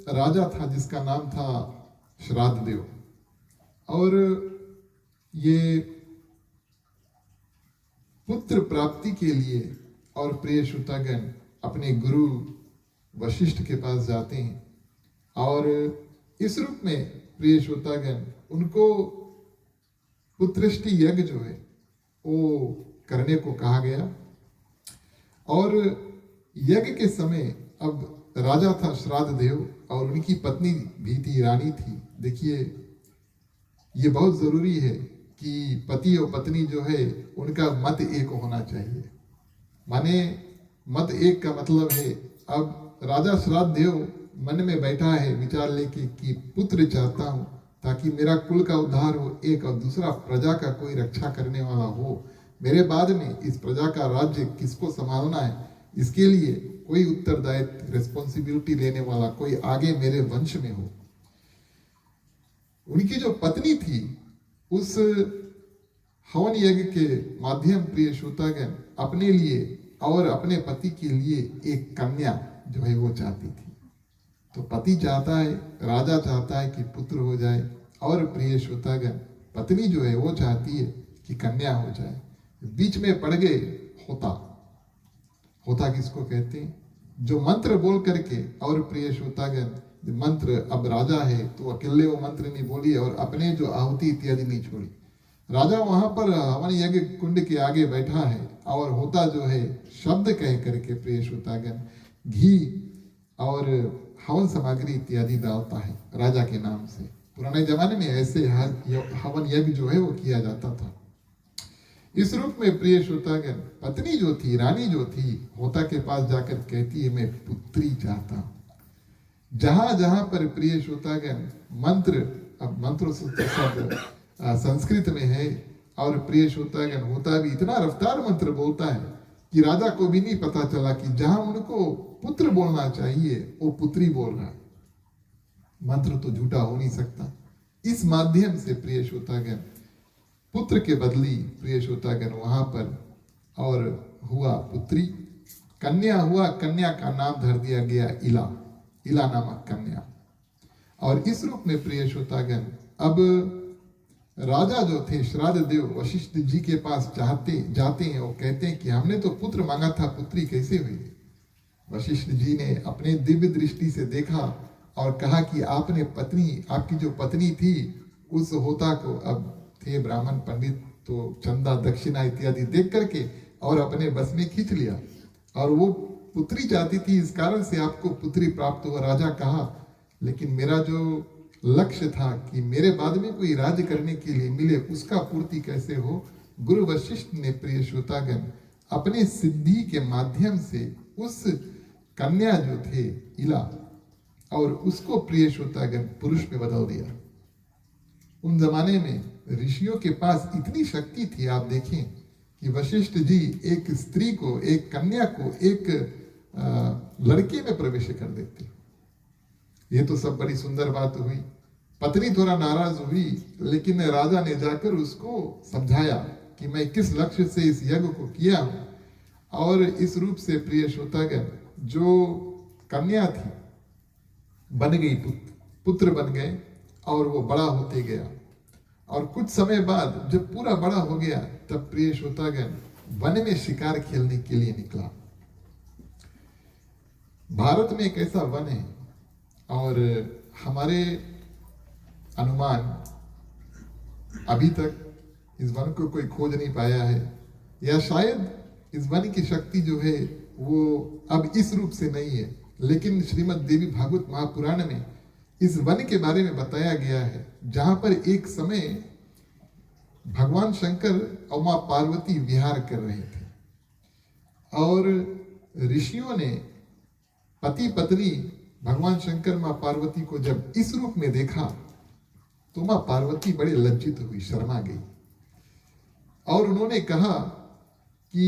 राजा था जिसका नाम था श्राद्ध देव और ये पुत्र प्राप्ति के लिए और प्रिय श्रोतागण अपने गुरु वशिष्ठ के पास जाते हैं और इस रूप में प्रिय श्रोतागण उनको पुत्रष्टि यज्ञ जो है वो करने को कहा गया और यज्ञ के समय अब राजा था श्राद्ध देव और उनकी पत्नी भी थी, रानी थी। देखिए ये बहुत जरूरी है कि पति और पत्नी जो है उनका मत एक होना चाहिए। माने मत एक का मतलब है, अब राजा श्राद्ध देव मन में बैठा है विचार लेके कि पुत्र चाहता हूं ताकि मेरा कुल का उद्धार हो, एक और दूसरा प्रजा का कोई रक्षा करने वाला हो, मेरे बाद में इस प्रजा का राज्य किसको संभालना है इसके लिए कोई उत्तरदायित्व रिस्पॉन्सिबिलिटी लेने वाला कोई आगे मेरे वंश में हो। उनकी जो पत्नी थी उस हवन यज्ञ के माध्यम प्रिय श्रोतागण अपने लिए और अपने पति के लिए एक कन्या जो है वो चाहती थी। तो पति चाहता है, राजा चाहता है कि पुत्र हो जाए और प्रिय श्रोतागण पत्नी जो है वो चाहती है कि कन्या हो जाए। बीच में पड़ गए होता। होता किसको कहते हैं? जो मंत्र बोल करके और प्रिय श्रोतागण मंत्र, अब राजा है तो अकेले वो मंत्र नहीं बोली और अपने जो आहुति इत्यादि नहीं छोड़ी। राजा वहां पर हवन यज्ञ कुंड के आगे बैठा है और होता जो है शब्द कह करके प्रिय श्रोतागण घी और हवन सामग्री इत्यादि डालता है राजा के नाम से। पुराने जमाने में ऐसे हवन यज्ञ जो है वो किया जाता था। इस रूप में प्रिय श्रोतागण पत्नी जो थी, रानी जो थी, होता के पास जाकर कहती है मैं पुत्री चाहता हूं। जहां जहां पर प्रिय श्रोतागण मंत्र, अब मंत्र सब संस्कृत में है और प्रिय श्रोतागण होता भी इतना रफ्तार मंत्र बोलता है कि राजा को भी नहीं पता चला कि जहां उनको पुत्र बोलना चाहिए वो पुत्री बोल रहा है। मंत्र तो झूठा हो नहीं सकता। इस माध्यम से प्रिय श्रोतागण पुत्र के बदली प्रिय श्रोतागण वहां पर और हुआ पुत्री, कन्या हुआ, कन्या का नाम धर दिया गया इला, इला नामक कन्या। और इस रूप में प्रिय श्रोतागण अब राजा जो थे श्राद्ध देव वशिष्ठ जी के पास जाते हैं और कहते हैं कि हमने तो पुत्र मांगा था, पुत्री कैसे हुई? वशिष्ठ जी ने अपने दिव्य दृष्टि से देखा और कहा कि आपने पत्नी, आपकी जो पत्नी थी उस होता को, अब थे ब्राह्मण पंडित तो चंदा दक्षिणा इत्यादि देख करके और अपने बस में खींच लिया और वो पुत्री चाहती थी, इस कारण से आपको पुत्री प्राप्त हुआ। राजा कहा लेकिन मेरा जो लक्ष्य था कि मेरे बाद में कोई राज्य करने के लिए मिले, उसका पूर्ति कैसे हो? गुरु वशिष्ठ ने प्रिय श्रोतागण अपने सिद्धि के माध्यम से उस कन्या जो थे इला और उसको प्रिय श्रोतागण पुरुष में बदल दिया। उन जमाने में ऋषियों के पास इतनी शक्ति थी, आप देखें कि वशिष्ठ जी एक स्त्री को, एक कन्या को एक लड़के में प्रवेश कर देते। ये तो सब बड़ी सुंदर बात हुई। पत्नी थोड़ा नाराज हुई लेकिन राजा ने जाकर उसको समझाया कि मैं किस लक्ष्य से इस यज्ञ को किया हूं और इस रूप से प्रिय श्रोतागण जो कन्या थी बन गई, पुत्र बन गए और वो बड़ा होते गया और कुछ समय बाद जब पूरा बड़ा हो गया तब प्रिय श्रोतागण वन में शिकार खेलने के लिए निकला। भारत में एक ऐसा वन है और हमारे अनुमान अभी तक इस वन को कोई खोज नहीं पाया है, या शायद इस वन की शक्ति जो है वो अब इस रूप से नहीं है, लेकिन श्रीमद् देवी भागवत महापुराण में इस वन के बारे में बताया गया है जहां पर एक समय भगवान शंकर और मां पार्वती विहार कर रहे थे और ऋषियों ने पति पत्नी भगवान शंकर मां पार्वती को जब इस रूप में देखा तो मां पार्वती बड़े लज्जित हुई, शर्मा गई और उन्होंने कहा कि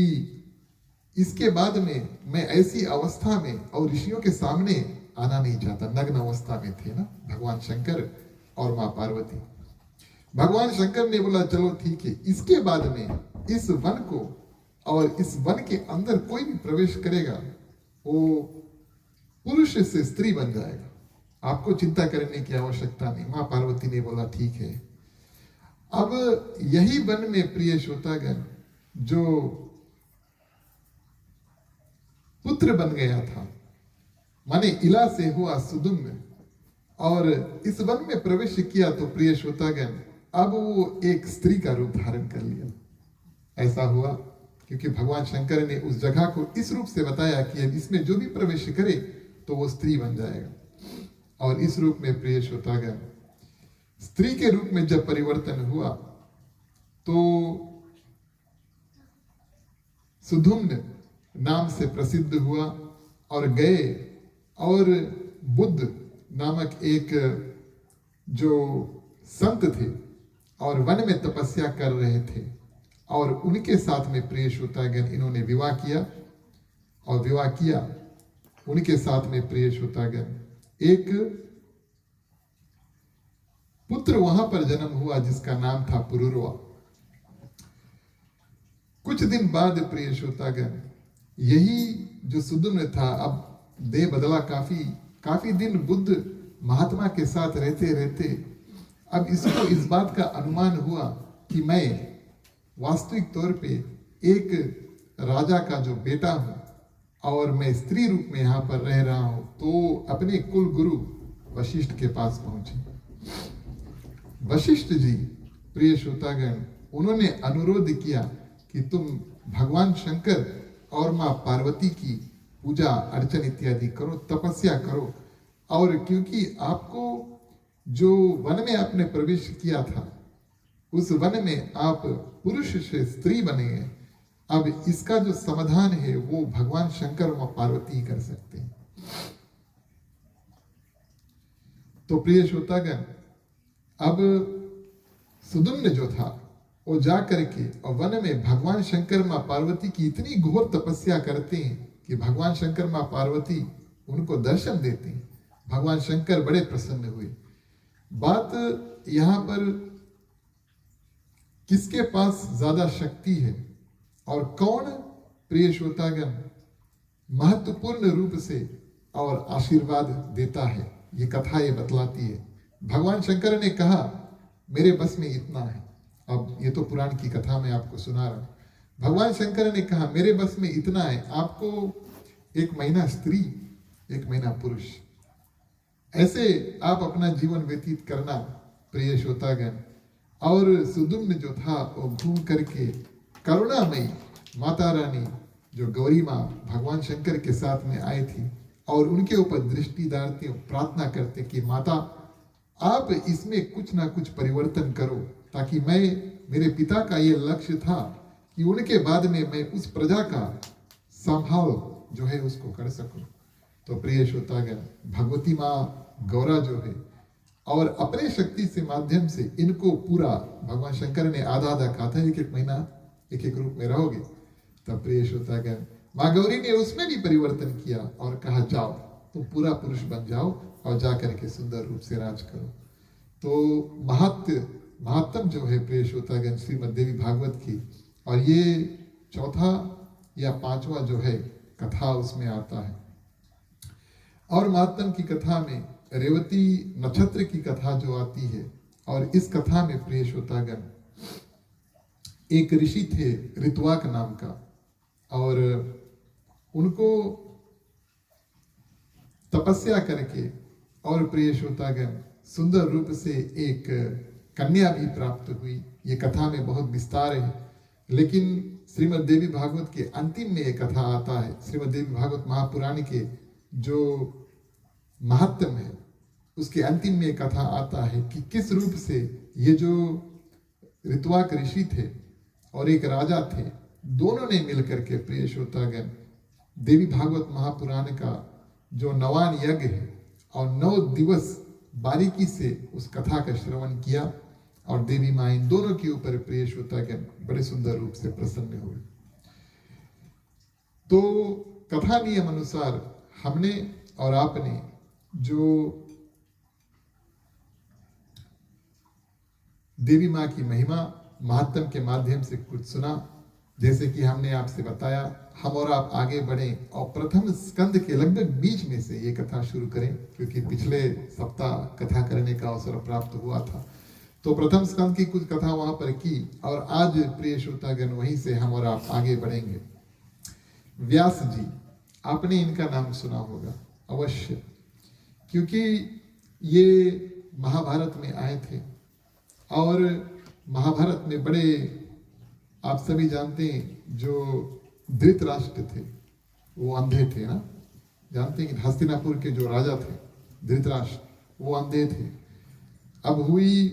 इसके बाद में मैं ऐसी अवस्था में और ऋषियों के सामने आना नहीं चाहता। नग्न अवस्था में थे ना भगवान शंकर और मां पार्वती। भगवान शंकर ने बोला चलो ठीक है, इसके बाद में इस वन को और इस वन के अंदर कोई भी प्रवेश करेगा वो पुरुष से स्त्री बन जाएगा, आपको चिंता करने की आवश्यकता नहीं। मां पार्वती ने बोला ठीक है। अब यही वन में प्रिय श्रोतागण जो पुत्र बन गया था, माने इला से हुआ सुदुम्न, और इस वन में प्रवेश किया तो प्रिय श्रोतागण अब वो एक स्त्री का रूप धारण कर लिया। ऐसा हुआ क्योंकि भगवान शंकर ने उस जगह को इस रूप से बताया कि अब इसमें जो भी प्रवेश करे तो वो स्त्री बन जाएगा। और इस रूप में प्रिय श्रोतागण स्त्री के रूप में जब परिवर्तन हुआ तो सुधुम्न नाम से प्रसिद्ध हुआ और गए और बुद्ध नामक एक जो संत थे और वन में तपस्या कर रहे थे और उनके साथ में प्रिय श्रोतागण इन्होंने विवाह किया और विवाह किया उनके साथ में प्रिय श्रोतागण एक पुत्र वहां पर जन्म हुआ जिसका नाम था पुरुरवा। कुछ दिन बाद प्रिय श्रोतागण यही जो सुदुम्न था, अब देह बदला, काफी दिन बुद्ध महात्मा के साथ रहते रहते अब इसको इस बात का अनुमान हुआ कि मैं वास्तविक तौर पे एक राजा का जो बेटा हूं और मैं स्त्री रूप में यहां पर रह रहा हूं, तो अपने कुल गुरु वशिष्ठ के पास पहुंचे। वशिष्ठ जी प्रिय श्रोतागण उन्होंने अनुरोध किया कि तुम भगवान शंकर और मां पार्वती की पूजा अर्चन इत्यादि करो, तपस्या करो, और क्योंकि आपको जो वन में आपने प्रवेश किया था उस वन में आप पुरुष से स्त्री बने हैं, अब इसका जो समाधान है वो भगवान शंकर और मां पार्वती ही कर सकते हैं। तो प्रिय श्रोतागण अब सुदुम्न जो था वो जा करके और वन में भगवान शंकर मां पार्वती की इतनी घोर तपस्या करते हैं कि भगवान शंकर मां पार्वती उनको दर्शन देते हैं। भगवान शंकर बड़े प्रसन्न हुए। बात यहां पर किसके पास ज्यादा शक्ति है और कौन प्रिय श्रोतागण महत्वपूर्ण रूप से और आशीर्वाद देता है, ये कथा ये बतलाती है। भगवान शंकर ने कहा मेरे बस में इतना है। अब ये तो पुराण की कथा मैं आपको सुना रहा हूं। भगवान शंकर ने कहा मेरे बस में इतना है, आपको 1 महीना स्त्री 1 महीना पुरुष, ऐसे आप अपना जीवन व्यतीत करना प्रिय श्रोतागण। और सुदुम्न जो था वो घूम करके करुणामयी माता रानी जो गौरी माँ भगवान शंकर के साथ में आई थी और उनके ऊपर दृष्टि डालते प्रार्थना करते कि माता आप इसमें कुछ ना कुछ परिवर्तन करो, ताकि मेरे पिता का ये लक्ष्य था कि उनके बाद में मैं उस प्रजा का संभाल जो है उसको कर सकूं। तो प्रिय श्रोतागण भगवती माँ गौरा जो है और अपने शक्ति से माध्यम से इनको पूरा भगवान शंकर ने आधा कहा था 1 महीना 1 रूप में रहोगे। तब प्रिय श्रोतागण माँ गौरी ने उसमें भी परिवर्तन किया और कहा जाओ तुम पूरा पुरुष बन जाओ और जा करके सुंदर रूप से राज करो। तो महात्म जो है प्रिय श्रोतागण श्रीमद् देवी भागवत की, और ये 4था या 5वां जो है कथा उसमें आता है। और महात्म की कथा में रेवती नक्षत्र की कथा जो आती है और इस कथा में प्रिय श्रोतागण, एक ऋषि थे ऋतुवाक नाम का, और उनको तपस्या करके और प्रिय श्रोतागण सुंदर रूप से एक कन्या भी प्राप्त हुई। ये कथा में बहुत विस्तार है, लेकिन श्रीमद् देवी भागवत के अंतिम में एक कथा आता है। श्रीमद् देवी भागवत महापुराण के जो महात्म है उसके अंतिम में एक कथा आता है कि किस रूप से ये जो ऋतुवाक ऋषि थे और एक राजा थे, दोनों ने मिलकर के प्रिय श्रोतागण देवी भागवत महापुराण का जो नवान यज्ञ है और 9 दिवस बारीकी से उस कथा का श्रवण किया, और देवी माँ इन दोनों के ऊपर प्रिय श्रोतागण बड़े सुंदर रूप से प्रसन्न हुए। तो कथा नियम अनुसार हमने और आपने जो देवी माँ की महिमा महात्म के माध्यम से कुछ सुना, जैसे कि हमने आपसे बताया, हम और आप आगे बढ़ें और प्रथम स्कंद के लगभग बीच में से ये कथा शुरू करें, क्योंकि पिछले सप्ताह कथा करने का अवसर प्राप्त हुआ था। तो प्रथम स्कंद की कुछ कथा वहां पर की, और आज प्रिय श्रोतागण वहीं से हम और आप आगे बढ़ेंगे। व्यास जी, आपने इनका नाम सुना होगा अवश्य, क्योंकि ये महाभारत में आए थे, और महाभारत में बड़े, आप सभी जानते हैं, जो धृतराष्ट्र थे वो अंधे थे ना, जानते हैं कि हस्तिनापुर के जो राजा थे धृतराष्ट्र, वो अंधे थे। अब हुई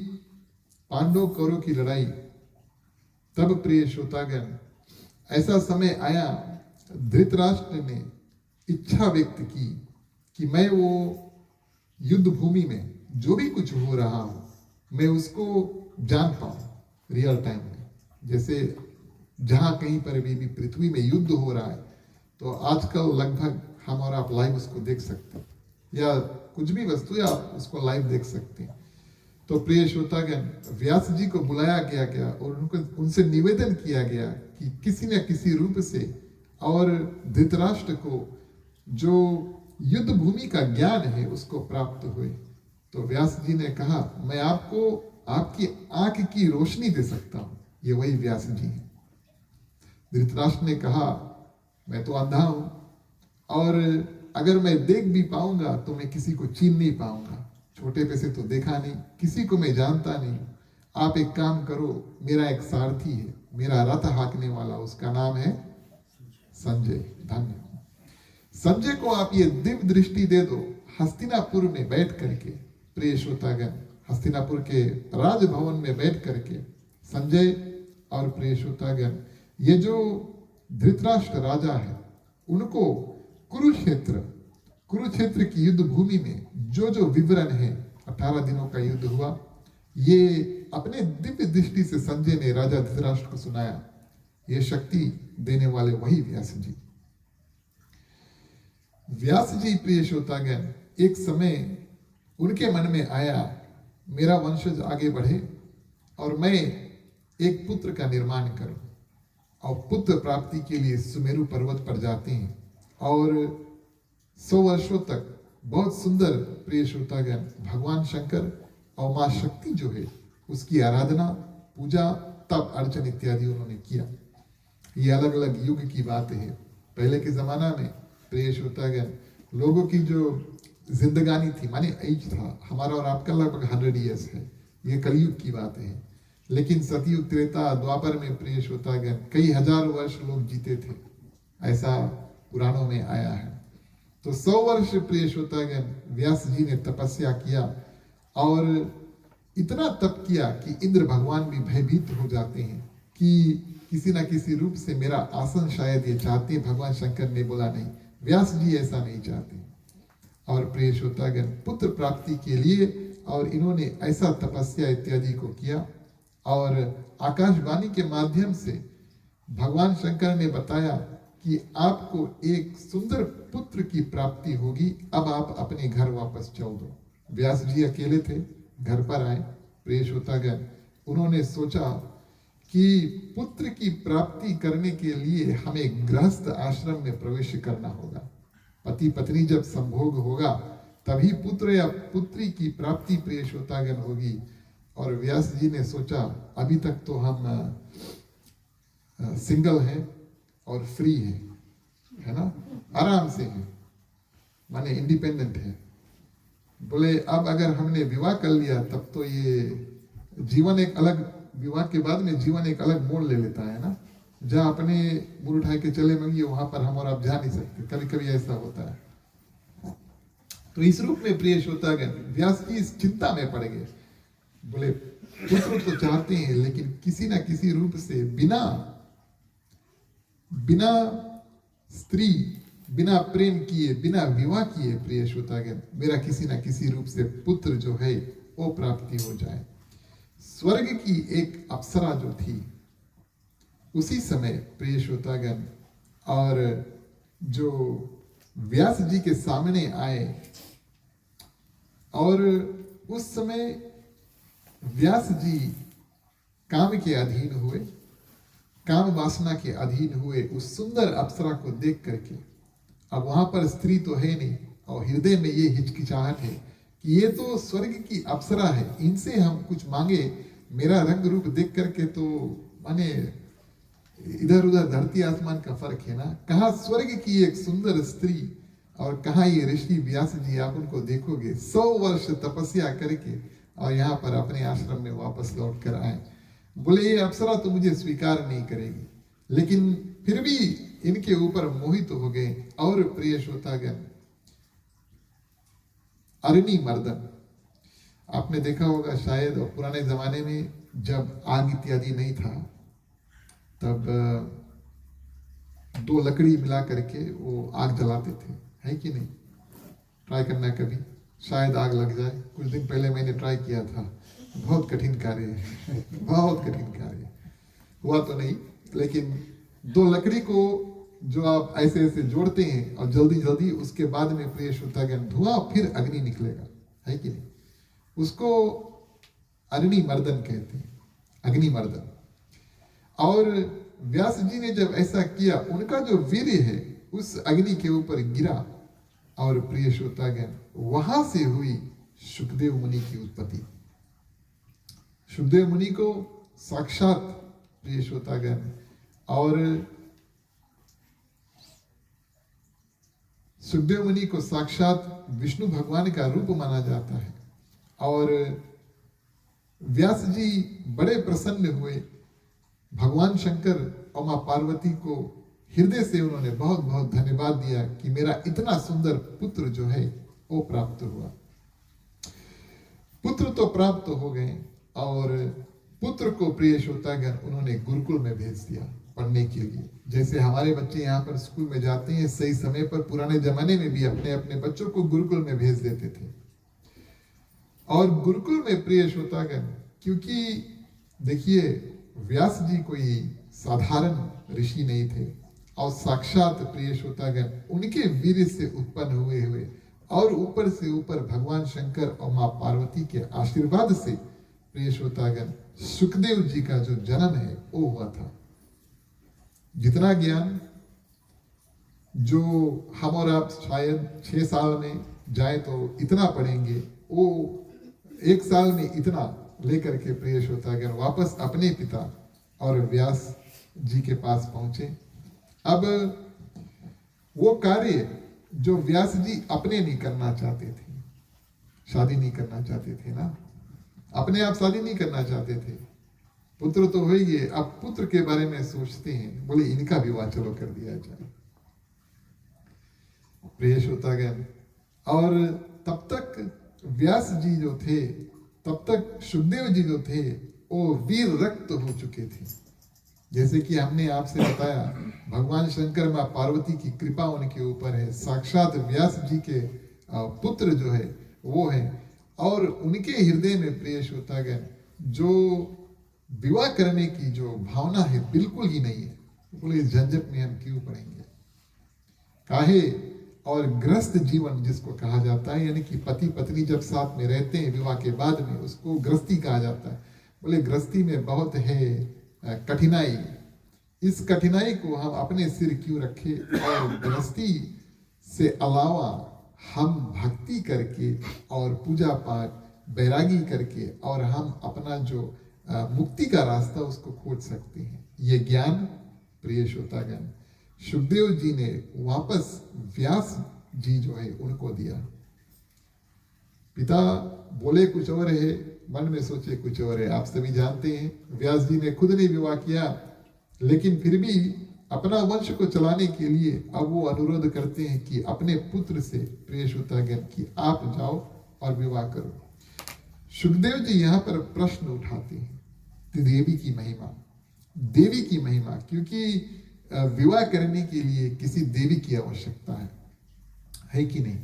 पांडव कौरव की लड़ाई, तब प्रिय श्रोतागण ऐसा समय आया, धृतराष्ट्र ने इच्छा व्यक्त की कि मैं वो युद्ध भूमि में जो भी कुछ हो रहा हो मैं उसको जान पाऊं रियल टाइम में। जैसे जहां कहीं पर भी पृथ्वी में युद्ध हो रहा है तो आजकल लगभग हम और आप लाइव उसको देख सकते हैं, या कुछ भी वस्तु है आप उसको लाइव देख सकते हैं। तो प्रिय श्रोतागण, व्यास जी को बुलाया गया और उनसे निवेदन किया गया कि किसी न किसी रूप से और धृतराष्ट्र को जो युद्ध भूमि का ज्ञान है उसको प्राप्त हुए। तो व्यास जी ने कहा, मैं आपको आपकी आंख की रोशनी दे सकता हूं। ये वही व्यास जी हैं। धृतराष्ट्र ने कहा, मैं तो अंधा हूं, और अगर मैं देख भी पाऊंगा तो मैं किसी को चीन नहीं पाऊंगा, छोटे पे से तो देखा नहीं, किसी को मैं जानता नहीं। आप एक काम करो, मेरा एक सारथी है, मेरा रथ हाँकने वाला, उसका नाम है संजय। धन्य संजय को आप ये दिव्य दृष्टि दे दो, हस्तिनापुर में बैठ करके, प्रिय श्रोतागण, हस्तिनापुर के राजभवन में बैठ करके संजय और प्रिय श्रोतागण, ये जो धृतराष्ट्र राजा है उनको कुरुक्षेत्र की युद्ध भूमि में जो जो विवरण है, 18 दिनों का युद्ध हुआ, ये अपने दिव्य दृष्टि से संजय ने राजा धृतराष्ट्र को सुनाया। ये शक्ति देने वाले वही व्यास जी। व्यास जी प्रिय श्रोतागण, एक समय उनके मन में आया, मेरा वंशज आगे बढ़े और मैं एक पुत्र का निर्माण करूं। और पुत्र प्राप्ति के लिए सुमेरु पर्वत पर जाते हैं, और 100 वर्षों तक बहुत सुंदर प्रिय श्रोतागण भगवान शंकर और माँ शक्ति जो है उसकी आराधना, पूजा, तप, अर्चन इत्यादि उन्होंने किया। ये अलग अलग युग की बात है। पहले के जमाना में प्रिय श्रोतागण लोगों की जो जिंदगानी थी, माने एज था, हमारा और आपका लगभग 100 ईयर्स है, ये कलयुग की बात है। लेकिन सतयुग, त्रेता, द्वापर में प्रिय श्रोतागण कई हजार वर्ष लोग जीते थे, ऐसा पुराणों में आया है। तो 100 वर्ष प्रिय श्रोतागण व्यास जी ने तपस्या किया, और इतना तप किया कि इंद्र भगवान भी भयभीत हो जाते हैं कि किसी ना किसी रूप से मेरा आसन शायद ये चाहते हैं। भगवान शंकर ने बोला नहीं, व्यास जी ऐसा नहीं चाहते। और प्रिय श्रोतागण पुत्र प्राप्ति के लिए और इन्होंने ऐसा तपस्या इत्यादि को किया, और आकाशवाणी के माध्यम से भगवान शंकर ने बताया कि आपको एक सुंदर पुत्र की प्राप्ति होगी, अब आप अपने घर वापस चल दो। व्यास जी अकेले थे, घर पर आए। प्रिय श्रोतागण, उन्होंने सोचा कि पुत्र की प्राप्ति करने के लिए हमें गृहस्थ आश्रम में प्रवेश करना होगा। पति पत्नी जब संभोग होगा तभी पुत्र या पुत्री की प्राप्ति प्रिय श्रोतागण होगी। और व्यास जी ने सोचा अभी तक तो हम सिंगल हैं और फ्री हैं, है ना, आराम से हैं, माने इंडिपेंडेंट है। बोले अब अगर हमने विवाह कर लिया तब तो ये जीवन एक अलग, विवाह के बाद में जीवन एक अलग मोड़ ले लेता है ना। जहाँ अपने मुंह उठा के चले मंगिए वहां पर हम और आप जा नहीं सकते, कभी कभी ऐसा होता है। तो इस रूप में प्रिय श्रोतागण व्यास जी इस चिंता में पड़ गए। बोले पुत्र तो चाहते हैं लेकिन किसी ना किसी रूप से बिना बिना स्त्री, बिना प्रेम किए, बिना विवाह किए प्रिय श्रोतागण मेरा किसी ना किसी रूप से पुत्र जो है वो प्राप्ति हो जाए। स्वर्ग की एक अप्सरा जो थी उसी समय प्रिय श्रोतागण और जो व्यास जी के सामने आए और उस समय व्यास जी काम के अधीन हुए, काम वासना के अधीन हुए उस सुंदर अप्सरा को देख करके। अब वहां पर स्त्री तो है नहीं और हृदय में ये हिचकिचाहट है कि ये तो स्वर्ग की अप्सरा है, इनसे हम कुछ मांगे, मेरा रंग रूप देख करके तो माने इधर उधर धरती आसमान का फर्क है ना। कहाँ स्वर्ग की एक सुंदर स्त्री और कहाँ ये ऋषि व्यास जी, आप उनको देखोगे 100 वर्ष तपस्या करके और यहाँ पर अपने आश्रम में वापस लौट कर आए। बोले ये अप्सरा तो मुझे स्वीकार नहीं करेगी, लेकिन फिर भी इनके ऊपर मोहित हो गए। और प्रिय श्रोतागण अरणी मर्दन आपने देखा होगा शायद, और पुराने जमाने में जब आग इत्यादि नहीं था तब 2 लकड़ी मिला करके वो आग जलाते थे, है कि नहीं? ट्राई करना कभी, शायद आग लग जाए। कुछ दिन पहले मैंने ट्राई किया था, बहुत कठिन कार्य है, बहुत कठिन कार्य। हुआ तो नहीं, लेकिन 2 लकड़ी को जो आप ऐसे ऐसे जोड़ते हैं और जल्दी जल्दी उसके बाद में प्रिय श्रोतागण धुआं फिर अग्नि निकलेगा, है कि नहीं? उसको अग्नि मर्दन कहते हैं, अग्नि मर्दन। और व्यास जी ने जब ऐसा किया उनका जो वीर्य है उस अग्नि के ऊपर गिरा और प्रिय श्रोतागण वहां से हुई सुखदेव मुनि की उत्पत्ति। सुखदेव मुनि को साक्षात प्रिय श्रोतागण और सुखदेव मुनि को साक्षात विष्णु भगवान का रूप माना जाता है। और व्यास जी बड़े प्रसन्न हुए, भगवान शंकर और मां पार्वती को हृदय से उन्होंने बहुत बहुत धन्यवाद दिया कि मेरा इतना सुंदर पुत्र जो है वो प्राप्त हुआ। पुत्र तो प्राप्त हो गए और पुत्र को प्रिय श्रोतागण उन्होंने गुरुकुल में भेज दिया पढ़ने के लिए। जैसे हमारे बच्चे यहाँ पर स्कूल में जाते हैं सही समय पर, पुराने जमाने में भी अपने अपने बच्चों को गुरुकुल में भेज देते थे। और गुरुकुल में प्रिय श्रोतागण, क्योंकि देखिए व्यास जी कोई साधारण ऋषि नहीं थे और साक्षात प्रिय श्रोतागण उनके वीर्य से उत्पन्न हुए और ऊपर से ऊपर भगवान शंकर और मां पार्वती के आशीर्वाद से प्रिय श्रोतागण सुखदेव जी का जो जन्म है वो हुआ था। जितना ज्ञान जो हम और आप शायद 6 साल में जाए तो इतना पढ़ेंगे, वो 1 साल में इतना लेकर के प्रिय श्रोतागण वापस अपने पिता और व्यास जी के पास पहुंचे। अब वो कार्य जो व्यास जी अपने नहीं करना चाहते थे, शादी नहीं करना चाहते थे ना, अपने आप शादी नहीं करना चाहते थे, पुत्र तो हो ही, अब पुत्र के बारे में सोचते हैं, बोले इनका विवाह चलो कर दिया जाए प्रिय श्रोतागण। और तब तक व्यास जी जो थे, तब तक सुखदेव जी जो थे वो वीर रक्त हो चुके थे। जैसे कि हमने आपसे बताया भगवान शंकर मां पार्वती की कृपा उनके ऊपर है, साक्षात व्यास जी के पुत्र जो है वो है। और उनके हृदय में प्रिय श्रोतागण जो विवाह करने की जो भावना है बिल्कुल ही नहीं है। बोले इस झंझट में हम क्यों पड़ेंगे, काहे। और ग्रस्त जीवन जिसको कहा जाता है, यानी कि पति पत्नी जब साथ में रहते हैं विवाह के बाद में, उसको गृहस्थी कहा जाता है। बोले गृहस्थी में बहुत है कठिनाई, इस कठिनाई को हम अपने सिर क्यों रखें, और गृहस्थी से अलावा हम भक्ति करके और पूजा पाठ बैरागी करके और हम अपना जो मुक्ति का रास्ता उसको खोज सकते हैं। ये ज्ञान प्रिय श्रोतागण सुखदेव जी ने वापस व्यास जी जो है उनको दिया। पिता बोले कुछ और है, मन में सोचे कुछ और है। आप सभी जानते हैं व्यास जी ने खुद नहीं विवाह किया, लेकिन फिर भी अपना वंश को चलाने के लिए अब वो अनुरोध करते हैं कि अपने पुत्र से प्रिय श्रोतागण कि आप जाओ और विवाह करो। सुखदेव जी यहाँ पर प्रश्न उठाते हैं देवी की महिमा, देवी की महिमा, क्योंकि विवाह करने के लिए किसी देवी की आवश्यकता है कि नहीं?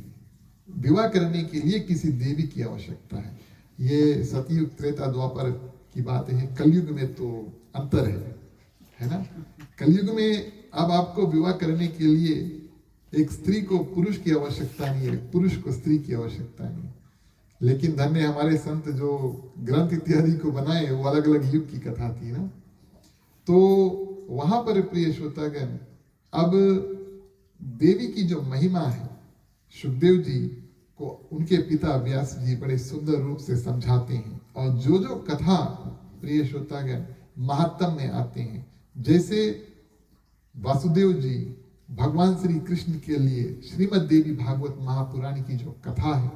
विवाह करने के लिए किसी देवी की आवश्यकता है। ये सतयुग त्रेता द्वापर की बात है, कलयुग में तो अंतर है ना? कलयुग में अब आपको विवाह करने के लिए एक स्त्री को पुरुष की आवश्यकता नहीं है, पुरुष को स्त्री की आवश्यकता नहीं। लेकिन धन्य हमारे संत जो ग्रंथ इत्यादि को बनाए वो अलग अलग युग की कथा थी ना। तो वहां पर प्रिय श्रोतागण अब देवी की जो महिमा है सुखदेव जी को उनके पिता व्यास जी बड़े सुंदर रूप से समझाते हैं। और जो जो कथा प्रिय श्रोतागण महात्म में आते हैं, जैसे वासुदेव जी भगवान श्री कृष्ण के लिए श्रीमद् देवी भागवत महापुराण की जो कथा है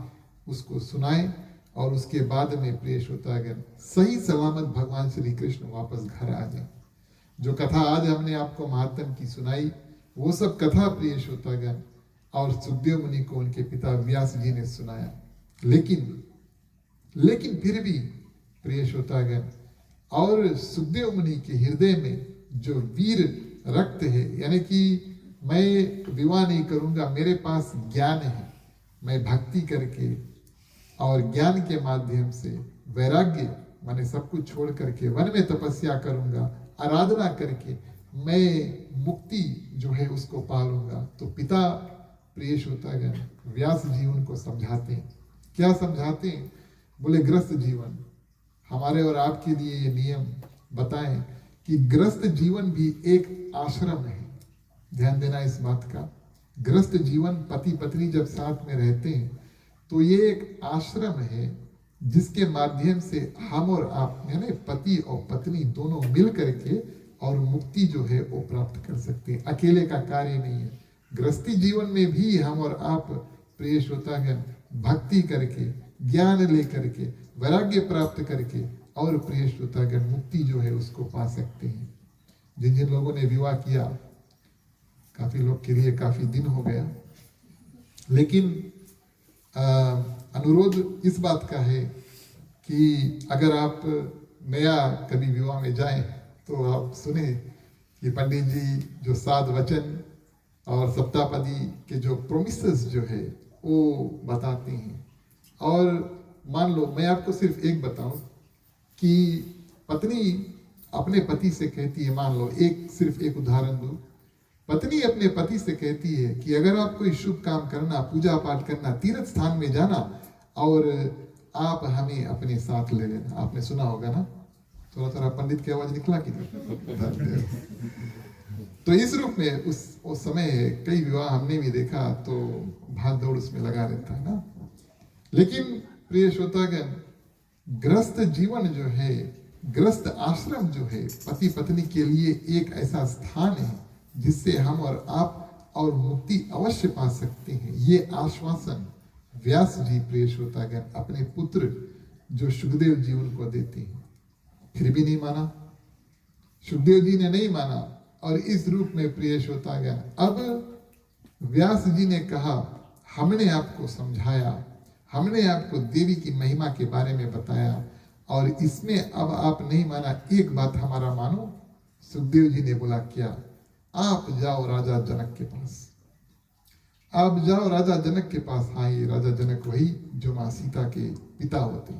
उसको सुनाए और उसके बाद में प्रिय श्रोतागण सही सलामत भगवान श्री कृष्ण वापस घर आ जाए। जो कथा आज हमने आपको महात्म की सुनाई वो सब कथा प्रिय श्रोतागण और सुखदेव मुनि को उनके पिता व्यास जी ने सुनाया। लेकिन फिर भी प्रिय श्रोतागण और सुखदेव मुनि के हृदय में जो वीर रक्त है, यानी कि मैं विवाह नहीं करूंगा, मेरे पास ज्ञान है, मैं भक्ति करके और ज्ञान के माध्यम से वैराग्य माने सब कुछ छोड़ करके वन में तपस्या करूंगा, आराधना करके मैं मुक्ति जो है उसको पालूंगा। तो पिता प्रिय श्रोतागण व्यास जी उनको समझाते हैं। क्या समझाते हैं? बोले ग्रस्त जीवन, हमारे और आपके लिए ये नियम बताएं कि ग्रस्त जीवन भी एक आश्रम है। ध्यान देना इस बात का। ग्रस्त जीवन पति पत्नी जब साथ में रहते हैं तो ये एक आश्रम है जिसके माध्यम से हम और आप यानी पति और पत्नी दोनों मिल करके और मुक्ति जो है वो प्राप्त कर सकते हैं। अकेले का कार्य नहीं है। गृहस्थी जीवन में भी हम और आप प्रिय श्रोतागण भक्ति करके ज्ञान लेकर के वैराग्य प्राप्त करके और प्रिय श्रोतागण मुक्ति जो है उसको पा सकते हैं। जिन जिन लोगों ने विवाह किया, काफी लोग के लिए काफी दिन हो गया, लेकिन अनुरोध इस बात का है कि अगर आप नया कभी विवाह में जाएं तो आप सुने कि पंडित जी जो 7 वचन और सप्तापदी के जो प्रोमिसेस जो है वो बताते हैं। और मान लो मैं आपको सिर्फ एक बताऊं कि पत्नी अपने पति से कहती है, मान लो सिर्फ एक उदाहरण दूं, पत्नी अपने पति से कहती है कि अगर आप कोई शुभ काम करना, पूजा पाठ करना, तीर्थ स्थान में जाना और आप हमें अपने साथ ले लेना। आपने सुना होगा ना, थोड़ा थोड़ा पंडित की आवाज निकला कि तो इस रूप में उस समय कई विवाह हमने भी देखा तो भाग दौड़ उसमें लगा रहता है ना। लेकिन प्रिय श्रोतागण ग्रस्त जीवन जो है, ग्रस्त आश्रम जो है पति पत्नी के लिए एक ऐसा स्थान है जिससे हम और आप और मुक्ति अवश्य पा सकते हैं। ये आश्वासन व्यास जी प्रिय श्रोतागण अपने पुत्र जो सुखदेव जी उनको देते हैं। फिर भी नहीं माना, सुखदेव जी ने नहीं माना। और इस रूप में प्रिय श्रोतागण अब व्यास जी ने कहा, हमने आपको समझाया, हमने आपको देवी की महिमा के बारे में बताया और इसमें अब आप नहीं माना, एक बात हमारा मानो। सुखदेव जी ने बोला क्या? आप जाओ राजा जनक के पास, आप जाओ राजा जनक के पास। हाँ, ये राजा जनक वही जो माँ सीता के पिता होते।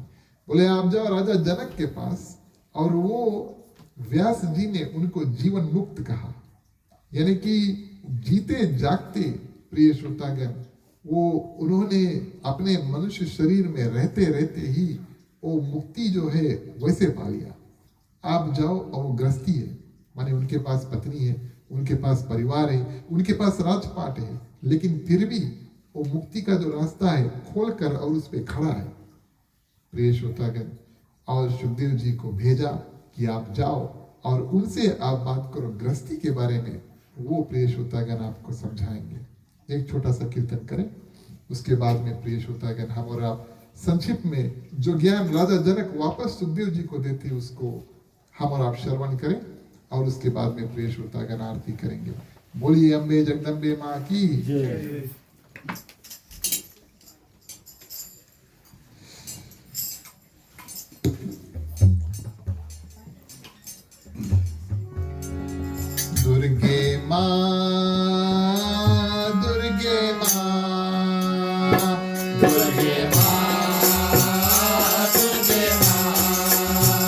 बोले आप जाओ राजा जनक के पास। और वो व्यास जी ने उनको जीवन मुक्त कहा, यानी कि जीते जागते प्रिय श्रोतागण वो उन्होंने अपने मनुष्य शरीर में रहते रहते ही वो मुक्ति जो है वैसे पा लिया। आप जाओ, और वो गृहस्थी है, माने उनके पास पत्नी है, उनके पास परिवार है, उनके पास राजपाट है, लेकिन फिर भी वो मुक्ति का जो रास्ता है खोल कर और उस पर खड़ा है। प्रिय श्रोतागण, और सुखदेव जी को भेजा कि आप जाओ और उनसे आप बात करो गृहस्थी के बारे में, वो प्रिय श्रोतागण आपको समझाएंगे। एक छोटा सा कीर्तन करें, उसके बाद में प्रिय श्रोतागण हम और आप संक्षिप्त में जो ज्ञान राजा जनक वापस सुखदेव जी को देते उसको हम और आप श्रवण करें, और उसके बाद में प्रिय श्रोतागण आरती करेंगे। बोलिए अम्बे जगदम्बे माँ की जय। दुर्गे माँ, दुर्गे माँ, दुर्गे माँ, दुर्गे माँ, दुर्गे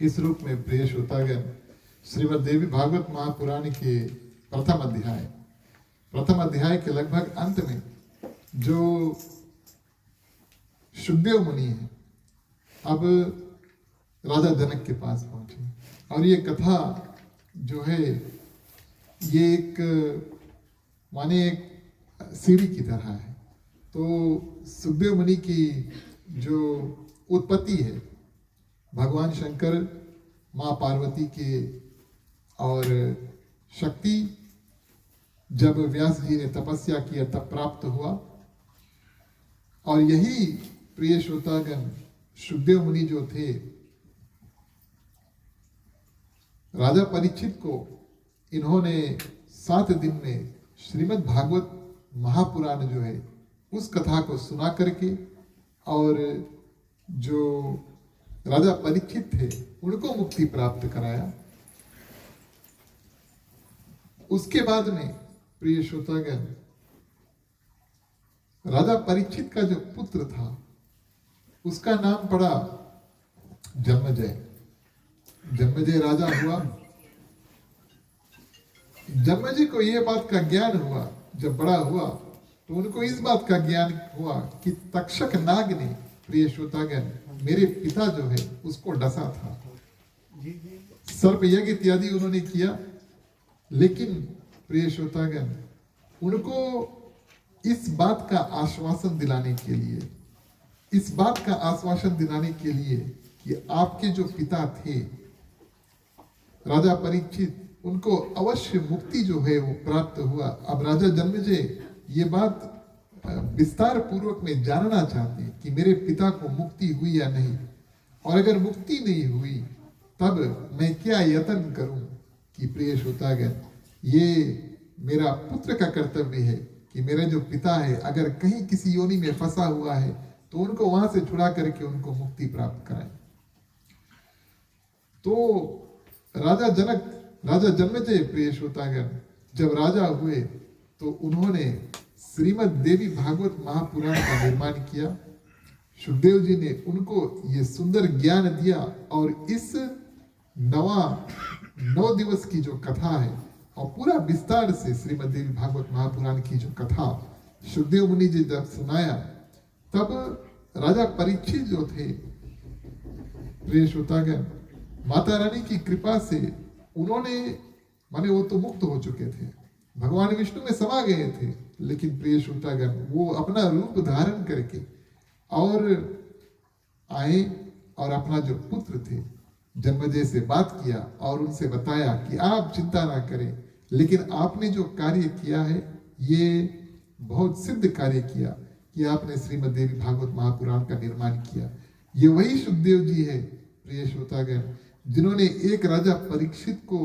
इस रूप में प्रिय श्रोतागण श्रीमद् देवी भागवत महापुराण के प्रथम अध्याय के लगभग अंत में जो सुखदेव मुनि है अब राजा जनक के पास पहुंचे और ये कथा जो है ये एक माने एक सीढ़ी की तरह है। तो सुखदेव मुनि की जो उत्पत्ति है भगवान शंकर माँ पार्वती के और शक्ति जब व्यास जी ने तपस्या किया तब प्राप्त हुआ। और यही प्रिय श्रोतागण सुखदेव मुनि जो थे राजा परीक्षित को इन्होंने 7 दिन में श्रीमद् भागवत महापुराण जो है उस कथा को सुना करके और जो राजा परीक्षित थे उनको मुक्ति प्राप्त कराया। उसके बाद में प्रिय श्रोतागण राजा परीक्षित का जो पुत्र था उसका नाम पड़ा जन्मेजय। जन्मेजय राजा हुआ। जन्मेजय को यह बात का ज्ञान हुआ, जब बड़ा हुआ तो उनको इस बात का ज्ञान हुआ कि तक्षक नाग ने, प्रिय श्रोतागण, मेरे पिता जो है उसको डसा था। सर्प यज्ञ इत्यादि उन्होंने किया, लेकिन प्रिय श्रोतागण उनको इस बात का आश्वासन दिलाने के लिए, इस बात का आश्वासन दिलाने के लिए कि आपके जो पिता थे राजा परीक्षित, उनको अवश्य मुक्ति जो है वो प्राप्त हुआ। अब राजा जन्मेजय ये बात विस्तार पूर्वक में जानना चाहते हैं कि मेरे पिता को मुक्ति हुई या नहीं, और अगर मुक्ति नहीं हुई तब मैं क्या यत्न करूं कि प्रिय श्रोतागण ये मेरा पुत्र का कर्तव्य है कि मेरा जो पिता है अगर कहीं किसी योनि में फंसा हुआ है तो उनको वहां से छुड़ा करके उनको मुक्ति प्राप्त कराएं। तो राजा जनक, राजा जन्मेजय, प्रिय श्रोतागण, जब राजा हुए तो उन्होंने श्रीमद देवी भागवत महापुराण का निर्माण किया। सुखदेव जी ने उनको ये सुंदर ज्ञान दिया, और इस 9 दिवस की जो कथा है और पूरा विस्तार से श्रीमद देवी भागवत महापुराण की जो कथा सुखदेव मुनि जी जब सुनाया, तब राजा परीक्षित जो थे, प्रिय श्रोतागण, माता रानी की कृपा से उन्होंने, माने वो तो मुक्त हो चुके थे, भगवान विष्णु में समा गए थे, लेकिन प्रिय श्रोतागण वो अपना रूप धारण करके और आए और अपना जो पुत्र थे जन्मेजय से बात किया और उनसे बताया कि आप चिंता ना करें, लेकिन आपने जो कार्य किया है ये बहुत सिद्ध कार्य किया कि आपने श्रीमद देवी भागवत महापुराण का निर्माण किया। ये वही सुखदेव जी है, प्रिय श्रोतागण, जिन्होंने एक राजा परीक्षित को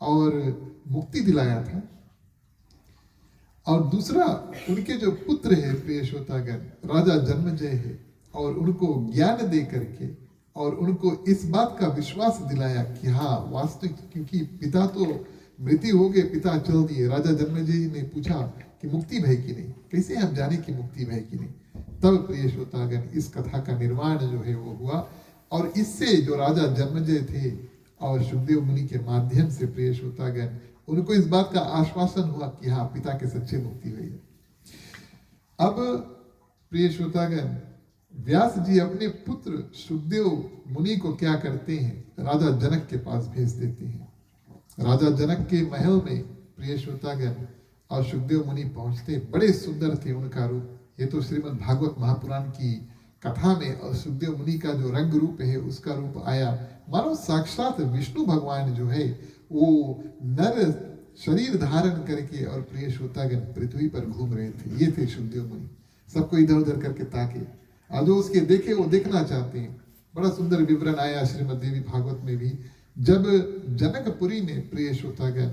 और मुक्ति दिलाया था, और दूसरा उनके जो पुत्र है, प्रिय श्रोतागण, राजा जन्मेजय है, और उनको ज्ञान दे करके और उनको इस बात का विश्वास दिलाया कि हाँ वास्तविक, क्योंकि पिता तो मृत्यु हो गए, पिता चल दिए। राजा जन्मेजय ने पूछा कि मुक्ति भय कि नहीं, कैसे हम जाने कि मुक्ति भय कि नहीं। तब प्रिय श्रोतागण इस कथा का निर्माण जो है वो हुआ, और इससे जो राजा जन्मेजय थे और सुखदेव मुनि के माध्यम से, प्रिय श्रोतागण, उनको इस बात का आश्वासन हुआ कि हाँ पिता के सच्चे मुक्ति हुई है। अब प्रिय श्रोतागण, व्यास जी अपने पुत्र सुखदेव मुनि को क्या करते हैं, राजा जनक के पास भेज देते हैं। राजा जनक के महल में, प्रिय श्रोतागण, और सुखदेव मुनि पहुंचते, बड़े सुंदर थे उनका रूप। ये तो श्रीमद् भागवत महापुराण की कथा में और सुखदेव मुनि का जो रंग रूप है उसका रूप आया, मानो साक्षात विष्णु भगवान जो है वो नर शरीर धारण करके और प्रिय श्रोतागण पृथ्वी पर घूम रहे थे। ये थे सुखदेव मुनि, सबको इधर उधर करके ताके, और जो उसके देखे वो देखना चाहते हैं। बड़ा सुंदर विवरण आया श्रीमद् देवी भागवत में भी, जब जनकपुरी में, प्रिय श्रोतागण,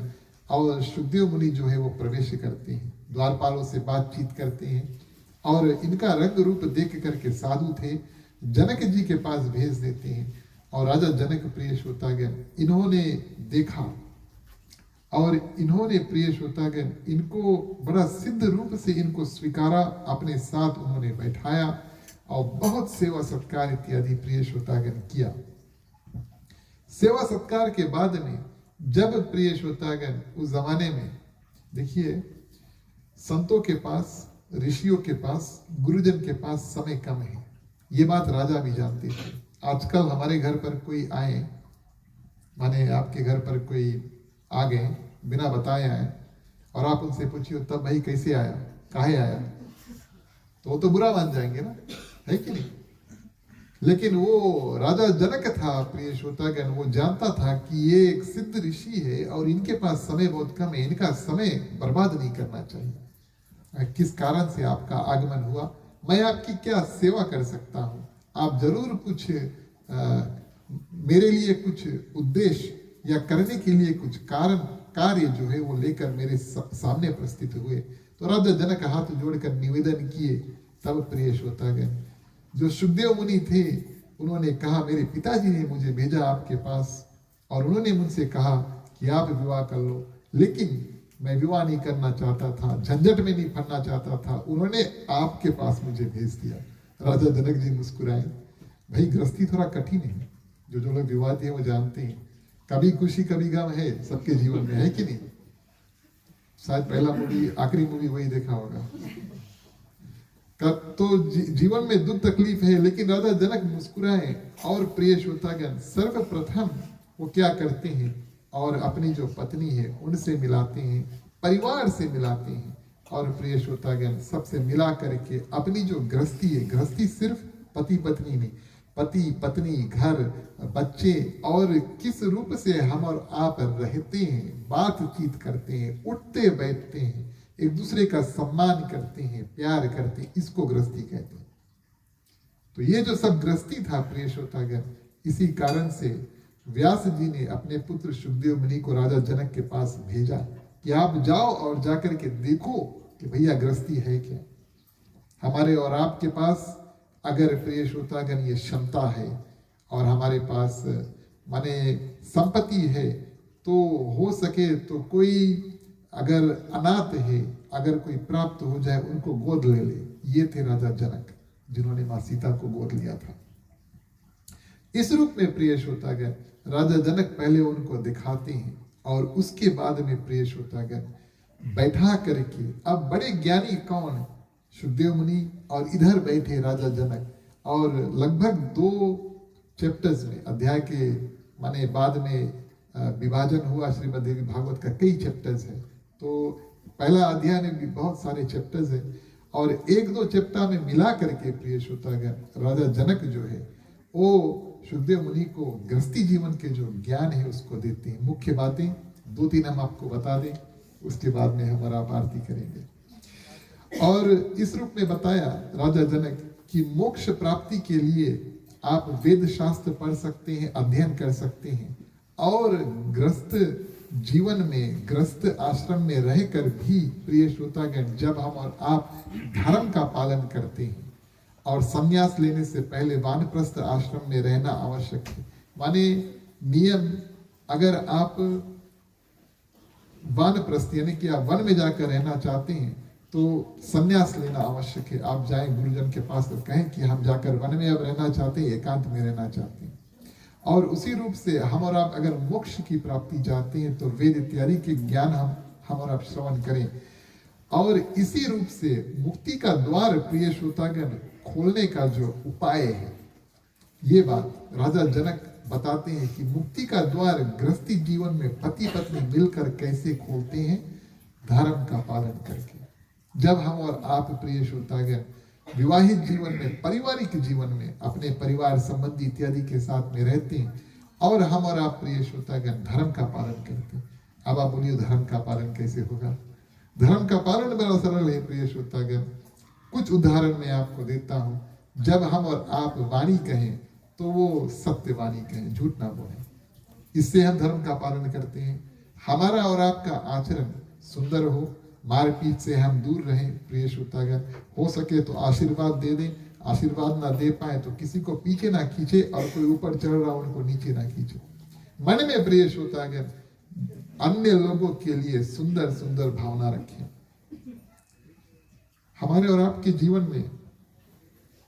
और सुखदेव मुनि जो है वो प्रवेश करते हैं, द्वारपालों से बातचीत करते हैं, और इनका रंग रूप देख करके साधु थे, जनक जी के पास भेज देते हैं। और राजा जनक, प्रिय श्रोतागण, इन्होंने देखा और इन्होंने, प्रिय श्रोतागण, इनको बड़ा सिद्ध रूप से इनको स्वीकारा, अपने साथ उन्होंने बैठाया और बहुत सेवा सत्कार इत्यादि, प्रिय श्रोतागण, किया। सेवा सत्कार के बाद में जब, प्रिय श्रोतागण, उस जमाने में देखिए संतों के पास, ऋषियों के पास, गुरुजन के पास समय कम है, ये बात राजा भी जानते थे। आजकल हमारे घर पर कोई आए, माने आपके घर पर कोई आ गए बिना बताए आए, और आप उनसे पूछिए तब भाई कैसे आया, काहे आया, तो वो तो बुरा मान जाएंगे ना, है कि नहीं। लेकिन वो राजा जनक था, प्रिय श्रोतागण, वो जानता था कि ये एक सिद्ध ऋषि है और इनके पास समय बहुत कम है, इनका समय बर्बाद नहीं करना चाहिए। किस कारण से आपका आगमन हुआ, मैं आपकी क्या सेवा कर सकता हूँ, आप जरूर कुछ मेरे लिए कुछ उद्देश्य या करने के लिए कुछ कार्य जो है वो लेकर मेरे सामने प्रस्तुत हुए। तो राजा जनक हाथ जोड़कर निवेदन किए। तब प्रिय श्रोतागण, जो सुखदेव मुनि थे, उन्होंने कहा मेरे पिताजी ने मुझे भेजा आपके पास और उन्होंने मुझसे कहा कि आप विवाह कर लो, लेकिन मैं विवाह नहीं करना चाहता था, झंझट में नहीं पड़ना चाहता था, उन्होंने आपके पास मुझे भेज दिया। राजा जनक जी मुस्कुराए। भाई गृहस्थी थोड़ा कठिन है, जो जो लोग विवाहित हैं वो जानते हैं, कभी खुशी कभी गम है सबके जीवन में, है कि नहीं? शायद पहला मूवी आखिरी मूवी वही देखा होगा। तो जीवन में दुख तकलीफ है, लेकिन राजा जनक मुस्कुराए। और प्रिय श्रोतागण, सर्वप्रथम वो क्या करते हैं और अपनी जो पत्नी है उनसे मिलाते हैं, परिवार से मिलाते हैं। और प्रिय श्रोतागण, सबसे मिला करके अपनी जो गृहस्थी है, गृहस्थी सिर्फ पति पत्नी नहीं, पति पत्नी घर बच्चे और किस रूप से हम और आप रहते हैं, बातचीत करते हैं, उठते बैठते हैं, एक दूसरे का सम्मान करते हैं, प्यार करते हैं, इसको गृहस्थी कहते हैं। तो ये जो सब गृहस्थी था प्रिय श्रोतागण, इसी कारण से व्यास जी ने अपने पुत्र सुखदेव मुनि को राजा जनक के पास भेजा कि आप जाओ और जाकर के देखो कि भैया गृहस्थी है क्या। हमारे और आपके पास अगर प्रिय श्रोतागण ये क्षमता है और हमारे पास माने संपत्ति है, तो हो सके तो कोई अगर अनाथ है, अगर कोई प्राप्त हो जाए, उनको गोद ले ले। ये थे राजा जनक, जिन्होंने मां सीता को गोद लिया था। इस रूप में प्रिय श्रोतागण, राजा जनक पहले उनको दिखाते हैं और उसके बाद में प्रिय श्रोतागण बैठा करके, अब बड़े ज्ञानी कौन, सुखदेव मुनि और इधर बैठे राजा जनक, और लगभग 2 चैप्टर्स में, अध्याय के माने बाद में विभाजन हुआ श्रीमद् देवी भागवत का, कई चैप्टर्स है। तो पहला अध्याय में भी बहुत सारे चैप्टर्स है और 1-2 चैप्टर में मिला करके प्रिय श्रोतागण राजा जनक जो है वो सुखदेव मुनि को गृहस्थी जीवन के जो ज्ञान है उसको देते हैं। मुख्य बातें 2-3 हम आपको बता दें, उसके बाद में हमारा आरती करेंगे। और इस रूप में बताया राजा जनक कि मोक्ष प्राप्ति के लिए आप वेद शास्त्र पढ़ सकते हैं, अध्ययन कर सकते हैं, और गृहस्थ जीवन में, गृहस्थ आश्रम में रहकर भी प्रिय श्रोतागण, जब हम और आप धर्म का पालन करते हैं और संन्यास लेने से पहले वानप्रस्थ आश्रम में रहना आवश्यक है। माने नियम, अगर आप वानप्रस्थ यानी कि आप वन में जाकर रहना चाहते हैं तो संन्यास लेना आवश्यक है। आप जाएं गुरुजन के पास और कहें कि हम जाकर वन में अब रहना चाहते हैं, एकांत में रहना चाहते हैं। और उसी रूप से हम और आप अगर मोक्ष की प्राप्ति चाहते हैं तो वेद इत्यादि के ज्ञान हम और आप श्रवण करें। और इसी रूप से मुक्ति का द्वार प्रिय श्रोतागण खोलने का जो उपाय है, ये बात राजा जनक बताते हैं कि मुक्ति का द्वार गृहस्थी जीवन में पति पत्नी मिलकर कैसे खोलते हैं, धर्म का पालन करके। जब हम और आप प्रिय श्रोतागण विवाहित जीवन में, पारिवारिक जीवन में अपने परिवार संबंधी इत्यादि के साथ में रहते हैं और हम और आप प्रिय श्रोतागण धर्म का पालन करते हैं। अब आप बोलिए धर्म का पालन कैसे होगा? धर्म का पालन बड़ा सरल है प्रिय श्रोतागण। कुछ उदाहरण मैं आपको देता हूं। जब हम और आप वाणी कहें तो वो सत्य वाणी कहें, झूठ ना बोलें, इससे हम धर्म का पालन करते हैं। हमारा और आपका आचरण सुंदर हो, मारपीट से हम दूर रहें प्रिय श्रोतागण। हो सके तो आशीर्वाद दे दें, आशीर्वाद ना दे पाए तो किसी को पीछे ना खींचे और कोई ऊपर चढ़ रहा उनको नीचे ना खींचे। मन में प्रिय श्रोतागण अन्य लोगों के लिए सुंदर सुंदर भावना रखें। हमारे और आपके जीवन में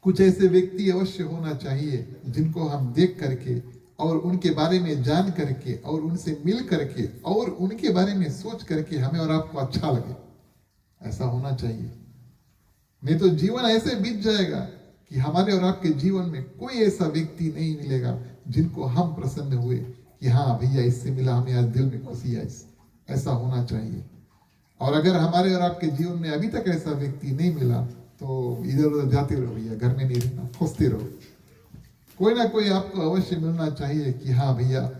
कुछ ऐसे व्यक्ति अवश्य होना चाहिए जिनको हम देख करके और उनके बारे में जान करके और उनसे मिल करके और उनके बारे में सोच करके हमें और आपको अच्छा लगे। ऐसा होना चाहिए, नहीं तो जीवन ऐसे बीत जाएगा कि हमारे और आपके जीवन में कोई ऐसा व्यक्ति नहीं मिलेगा जिनको हम प्रसन्न हुए कि हाँ भैया इससे मिला, हमें आज दिल में खुशी आई। ऐसा होना चाहिए। और अगर हमारे और आपके जीवन में अभी तक ऐसा व्यक्ति नहीं मिला तो इधर उधर जाते रहो भैया, घर में नहीं रहना, खोजते रहो। कोई ना कोई आपको अवश्य मिलना चाहिए कि हाँ भैया,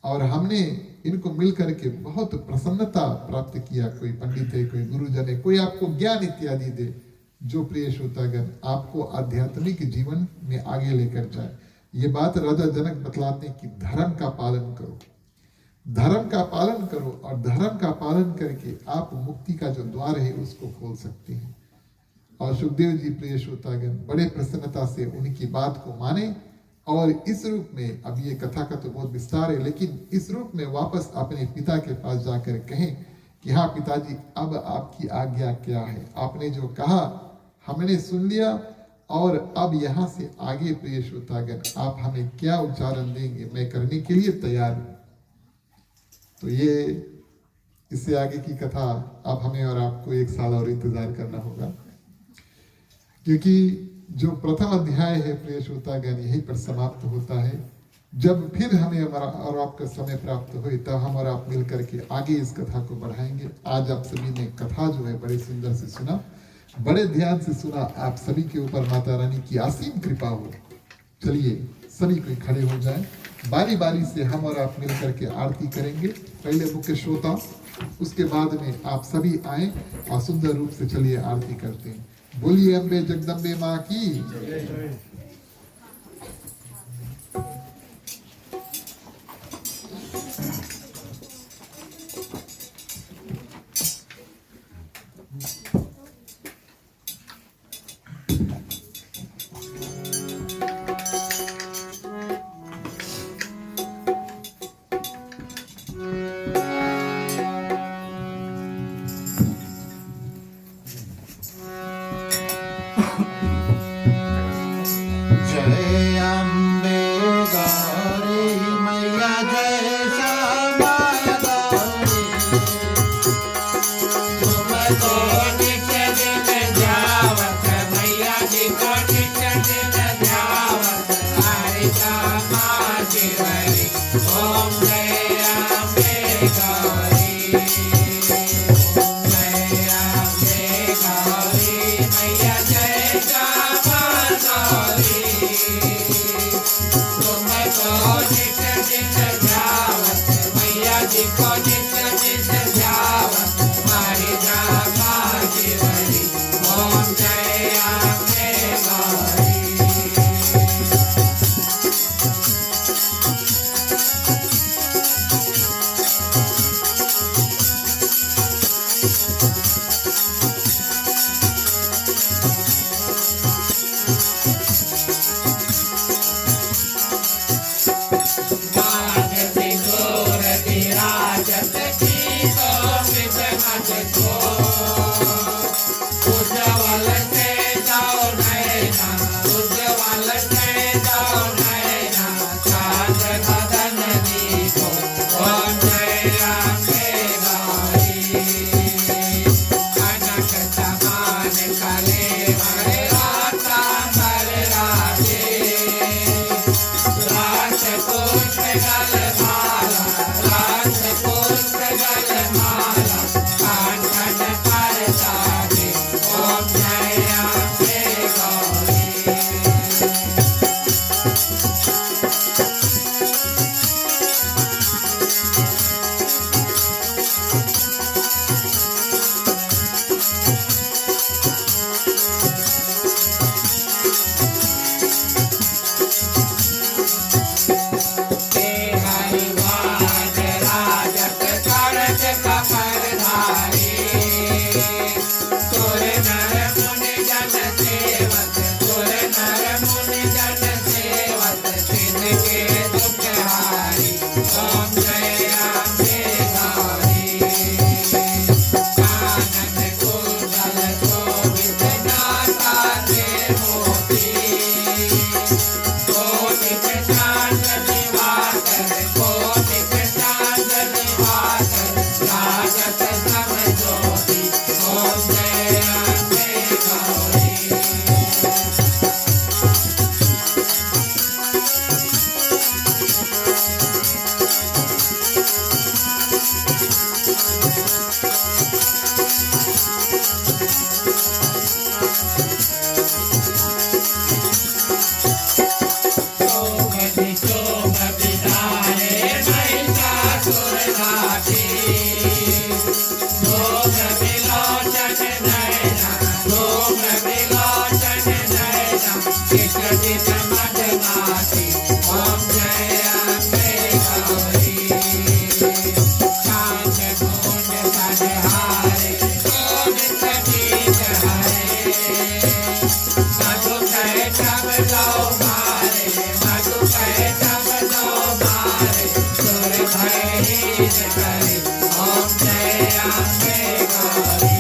और हमने इनको मिल करके बहुत प्रसन्नता प्राप्त किया। कोई पंडित है, कोई गुरुजन है, कोई आपको ज्ञान इत्यादि दे, जो प्रिय श्रोतागण आपको आध्यात्मिक जीवन में आगे लेकर जाए। ये बात राजा जनक बतलाते हैं कि धर्म का पालन करो, धर्म का पालन करो, और धर्म का पालन करके आप मुक्ति का जो द्वार है उसको खोल सकते हैं। और सुखदेव जी प्रिय श्रोतागण बड़े प्रसन्नता से उनकी बात को माने और इस रूप में, अब ये कथा का तो बहुत विस्तार है, लेकिन इस रूप में वापस अपने पिता के पास जाकर कहें कि हाँ पिताजी, अब आपकी आज्ञा क्या है? आपने जो कहा हमने सुन लिया, और अब यहाँ से आगे प्रिय श्रोतागण आप हमें क्या उच्चारण देंगे, मैं करने के लिए तैयार हूं। तो ये इससे आगे की कथा अब हमें और आपको 1 साल और इंतजार करना होगा, क्योंकि जो प्रथम अध्याय है प्रिय श्रोतागण यहीं पर समाप्त होता है। जब फिर हमें हमारा और आपका समय प्राप्त हुए तब हम और आप मिल करके आगे इस कथा को बढ़ाएंगे। आज आप सभी ने कथा जो है बड़े सुंदर से सुना, बड़े ध्यान से सुना। आप सभी के ऊपर माता रानी की असीम कृपा हो। चलिए सभी कोई खड़े हो जाएं, बारी बारी से हम और आप मिल करके आरती करेंगे। पहले मुख्य श्रोता, उसके बाद में आप सभी आए और सुंदर रूप से चलिए आरती करते हैं। बोलिए अम्बे जगदम्बे माँ की। जय अम्बे गौरी मैया, जय श्यामा गौरी। तुमको नित्य दिन ध्यावत, मैया जी को नित्य दिन ध्यावत। कारिका माँ शिवरी, ओम जय अम्बे गौरी। ओम जय अम्बे गौरी मैया, जय श्यामा गौरी। तुमको नित्य दिन ध्यावत, मैया जी को नित्य दिन ध्यावत। हमारी जामा शिवरी, ओम जय अम्बे गौरी। माघ सिंदूर विराजत की तो विजमत को। उज्ज्वल से जाओ नैना, उज्ज्वल से जाओ नैना। चाँद बदन दीपो, ओम जय अम्बे गौरी। कनक समान कलेवर रातांबर राजे। राजपुत्र गलमाला, राजपुत्र गलमाला। कांचन पर साजे, ओम जय अम्बे गौरी। हरिवाज राजत करज कमरधारी। सुर नर मुनि जन सेवत, सुर नर मुनि जन सेवत। तिनके दुख हारी, ओम जय अम्बे गौरी। कानन कुंडल शोभित, नासा के मोती। कोटिक चांदनी वाकर, कोटिक चांदनी वाकर। राजत सम ज्योति, ओम जय अम्बे गौरी। शोभति शोभ विधाने महिषासुर घाती। शोभ विलोचन नयना, शोभ विलोचन नयना। चित्र दिन मदमाती, ओम जय अम्बे गौरी। कांच मूंड सजहारे, शोभित बीज हरे। मधु कह तब लो मारे, मधु कह तब लो मारे। सुर भय हीन करे, ओम जय अम्बे गौरी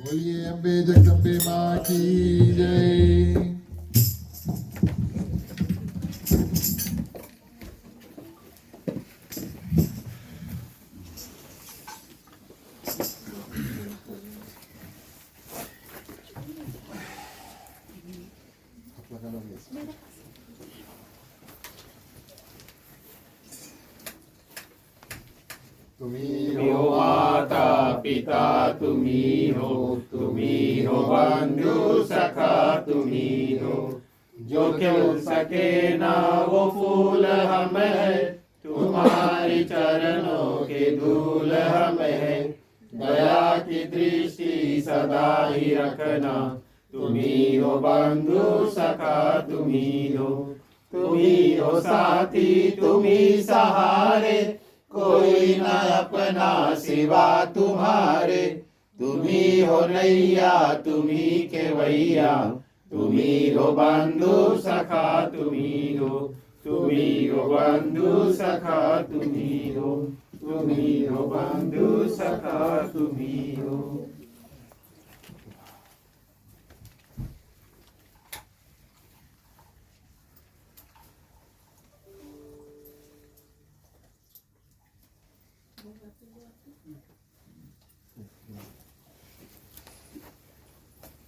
बोलिए अम्बे जगदम्बे माँ की जय। तुम्ही हो माता पिता तुम्ही हो बंधु सखा तुम्ही हो जो खिल सके ना वो फूल हम है तुम्हारी चरणों के धूल हम है दया की दृष्टि सदा ही रखना तुम्ही हो बंधु सखा तुम्ही हो साथी तुम्ही सहारे कोई न अपना सिवा तुम्हारे तुम्ही हो नैया तुम्ही केवैया তুমি গো বন্ধু সখা তুমি গো, তুমি গো বন্ধু সখা তুমি গো, তুমি গো বন্ধু সখা তুমি গো।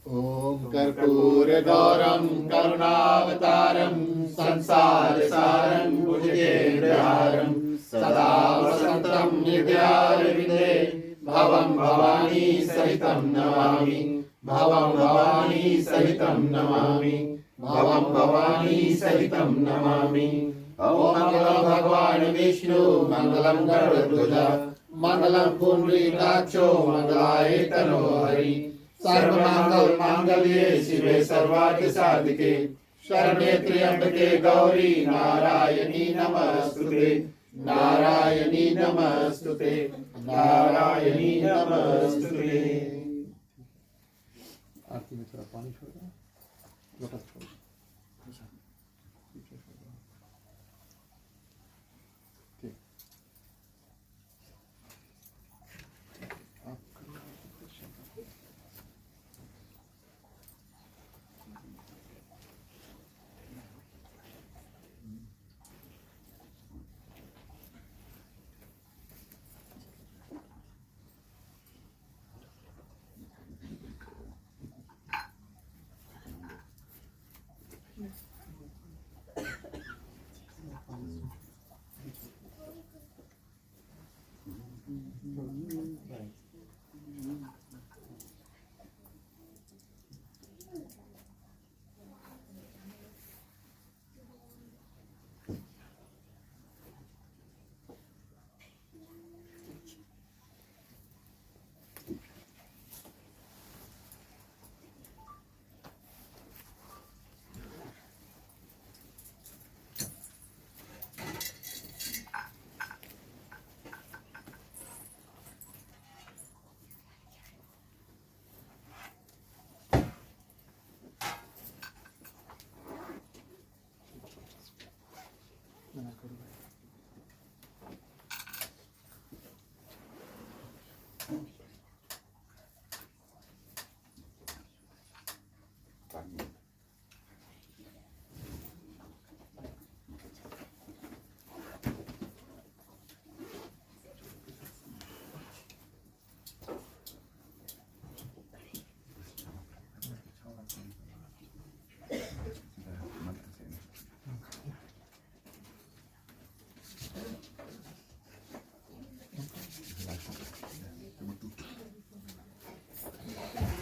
ओम कर्पूरगौरं करुणावतारं संसारसारं भुजगेन्द्रहारं सदा वसन्तं हृदयारविन्दे भवं भवानी सहितं नमामि, भवं भवानी सहितं नमामि, भवं भवानी सहितं नमामि। ओम मंगलम भगवान विष्णु मंगलम गरुड़ध्वज मंगलम पुंडरीकाक्षो मंगलाय तनोहरि सर्वमंगल मांगल्ये शिवे सर्वार्थ साधिके शरण्ये त्र्यंबके गौरी नारायणी नमस्तुते, नारायणी नमस्तुते, नारायणी नमस्तुते। आरती में थोड़ा पानी छोड़ दो, लोटा छोड़ दो।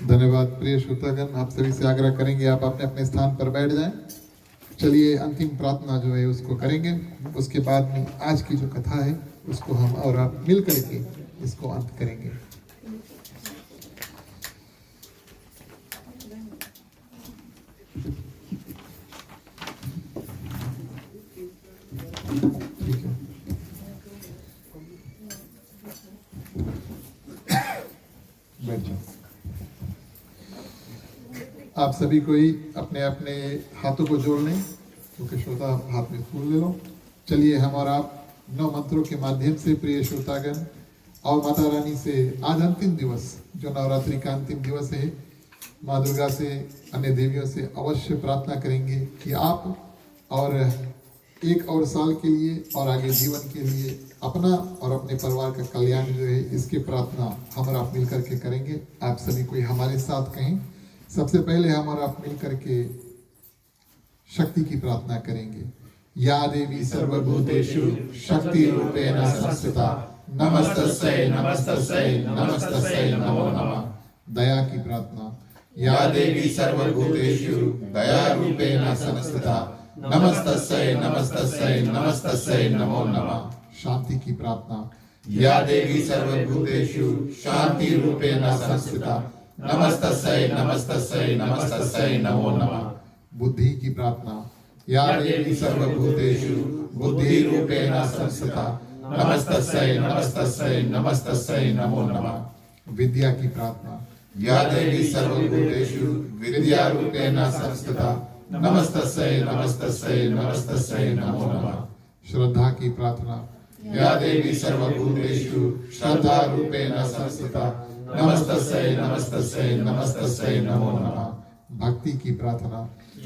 धन्यवाद प्रिय श्रोतागण, आप सभी से आग्रह करेंगे आप अपने अपने स्थान पर बैठ जाएं। चलिए अंतिम प्रार्थना जो है उसको करेंगे, उसके बाद में आज की जो कथा है उसको हम और आप मिल करके इसको अंत करेंगे। ठीक है, बैठ जाओ। आप सभी कोई अपने अपने हाथों को जोड़ लें, क्योंकि श्रोता हाथ में फूल ले लो। चलिए हम और आप 9 मंत्रों के माध्यम से प्रिय श्रोतागण और माता रानी से आज अंतिम दिवस, जो नवरात्रि का अंतिम दिवस है, माँ दुर्गा से, अन्य देवियों से अवश्य प्रार्थना करेंगे कि आप और एक और साल के लिए और आगे जीवन के लिए अपना और अपने परिवार का कल्याण जो है, इसकी प्रार्थना हम और आप मिल करके करेंगे। आप सभी कोई हमारे साथ कहें। सबसे पहले हम और आप मिल करके शक्ति की प्रार्थना करेंगे। या देवी सर्वभूतेषु शक्ति रूपेण संस्थिता नमस्तस्यै नमस्तस्यै नमस्तस्यै नमो नमः। दया की प्रार्थना। या देवी सर्वभूतेषु दया रूपेण संस्थिता नमस्तस्यै नमस्तस्यै नमस्तस्यै नमो नमः। शांति की प्रार्थना। या देवी सर्वभूतेषु शांति रूपेण संस्थिता नमस्तस्यै नमस्तस्यै नमस्तस्यै नमो नमः। बुद्धि की प्रार्थना। या देवी सर्वभूतेषु बुद्धि रूपेण संस्थिता नमस्तस्यै नमस्तस्यै नमस्तस्यै नमो नमः। विद्या की प्रार्थना। या देवी सर्वभूतेषु विद्यारूपेण संस्थिता नमस्तस्यै नमस्तस्यै नमस्तस्यै नमो नमः। श्रद्धा की प्रार्थना। या देवी सर्वभूतेषु श्रद्धा रूपेण संस्थिता नमस्तस्यै नमस्तस्यै नमस्तस्यै नमो नमः। भक्ति की प्रार्थना।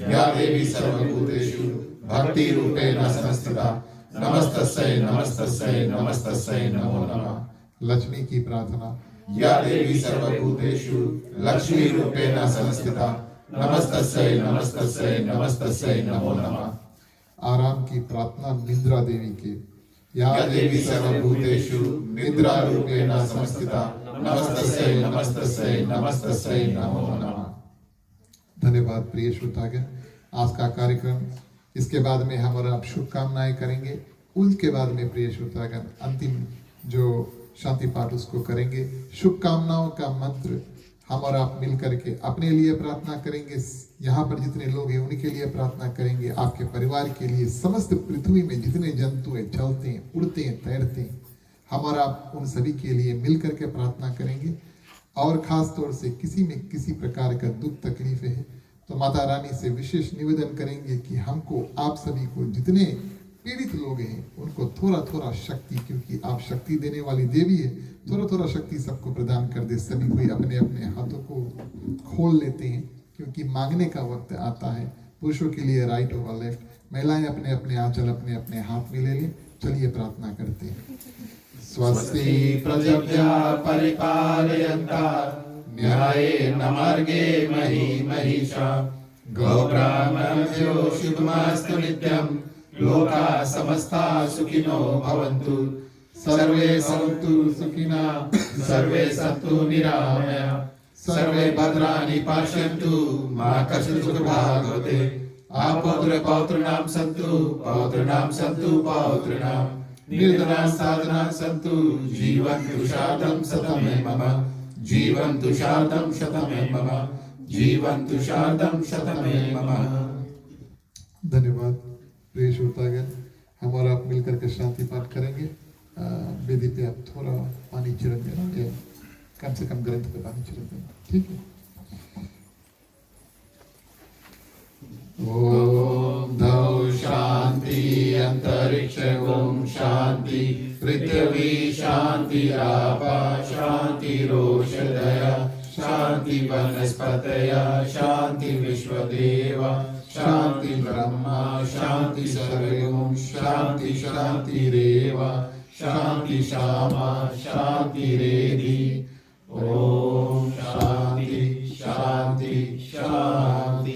या देवी सर्वभूतेषु भक्ति रूपेण संस्थिता नमस्तस्यै नमस्तस्यै नमस्तस्यै नमो नमः। लक्ष्मी की प्रार्थना। या देवी सर्वभूतेषु लक्ष्मी रूपेण संस्थिता नमस्तस्यै नमस्तस्यै नमस्तस्यै नमो नमः। आराम की प्रार्थना निद्रा देवी के। या देवी सर्वभूतेषु निद्रा रूपेण संस्थिता नमस्तस्यै नमस्तस्यै नमस्तस्यै नमो नमः। धन्यवाद प्रिय श्रोतागण, आज का कार्यक्रम इसके बाद में हम और आप शुभकामनाएं करेंगे। उसके बाद में प्रिय श्रोतागण अंतिम जो शांति पाठ उसको करेंगे। शुभकामनाओं का मंत्र हम और आप मिल करके अपने लिए प्रार्थना करेंगे, यहाँ पर जितने लोग हैं उनके लिए प्रार्थना करेंगे, आपके परिवार के लिए, समस्त पृथ्वी में जितने जंतु हैं, चलते हैं, उड़ते हैं, तैरते हैं, हम और आप उन सभी के लिए मिल करके प्रार्थना करेंगे। और खास तौर से किसी में किसी प्रकार का दुख तकलीफ है तो माता रानी से विशेष निवेदन करेंगे कि हमको, आप सभी को, जितने पीड़ित लोग हैं उनको थोड़ा थोड़ा शक्ति, क्योंकि आप शक्ति देने वाली देवी है, थोड़ा थोड़ा शक्ति सबको प्रदान कर दे। सभी कोई अपने अपने हाथों को खोल लेते हैं क्योंकि मांगने का वक्त आता है। पुरुषों के लिए राइट ओवर लेफ्ट, महिलाएं अपने अपने आंचल अपने अपने हाथ में ले लें। चलिए प्रार्थना करते हैं। स्वस्ति प्रजभ्यः परिपालयन्ताः न्यायेन मार्गेण महिषाः गोब्राह्मणेभ्यो शुभमस्तु नित्यम् लोकाः समस्ताः सुखिनो भवन्तु सर्वे सन्तु सुखिनः सर्वे सन्तु निरामयाः सर्वे भद्राणि पश्यन्तु मा कश्चित् दुःखभाग् भवेत्। आपौत्र पौत्राणां सन्तु पौत्राणां सन्तु पौत्राणां निर्धनाः साधनाः सन्तु जीवन्तु शतं शतम् मम जीवन्तु शतं शतम् मम जीवन्तु शतं शतम् मम। धन्यवाद प्रिय श्रोतागण, हम और आप मिलकर के शांति पाठ करेंगे। वेदी पे आप थोड़ा पानी छिड़क देना, कम से कम ग्रंथ पे पानी छिड़क देना, ठीक है। ओम धौ शांति अंतरिक्ष ओम शांति पृथ्वी शांति आपा शांति रोषधया शांति वनस्पतया शांति विश्वदेवा शांति ब्रह्मा शांति सर्वे ओम शांति शांति रेवा शांति श्यामा शांति रेधि ओम शांति शांति शांति।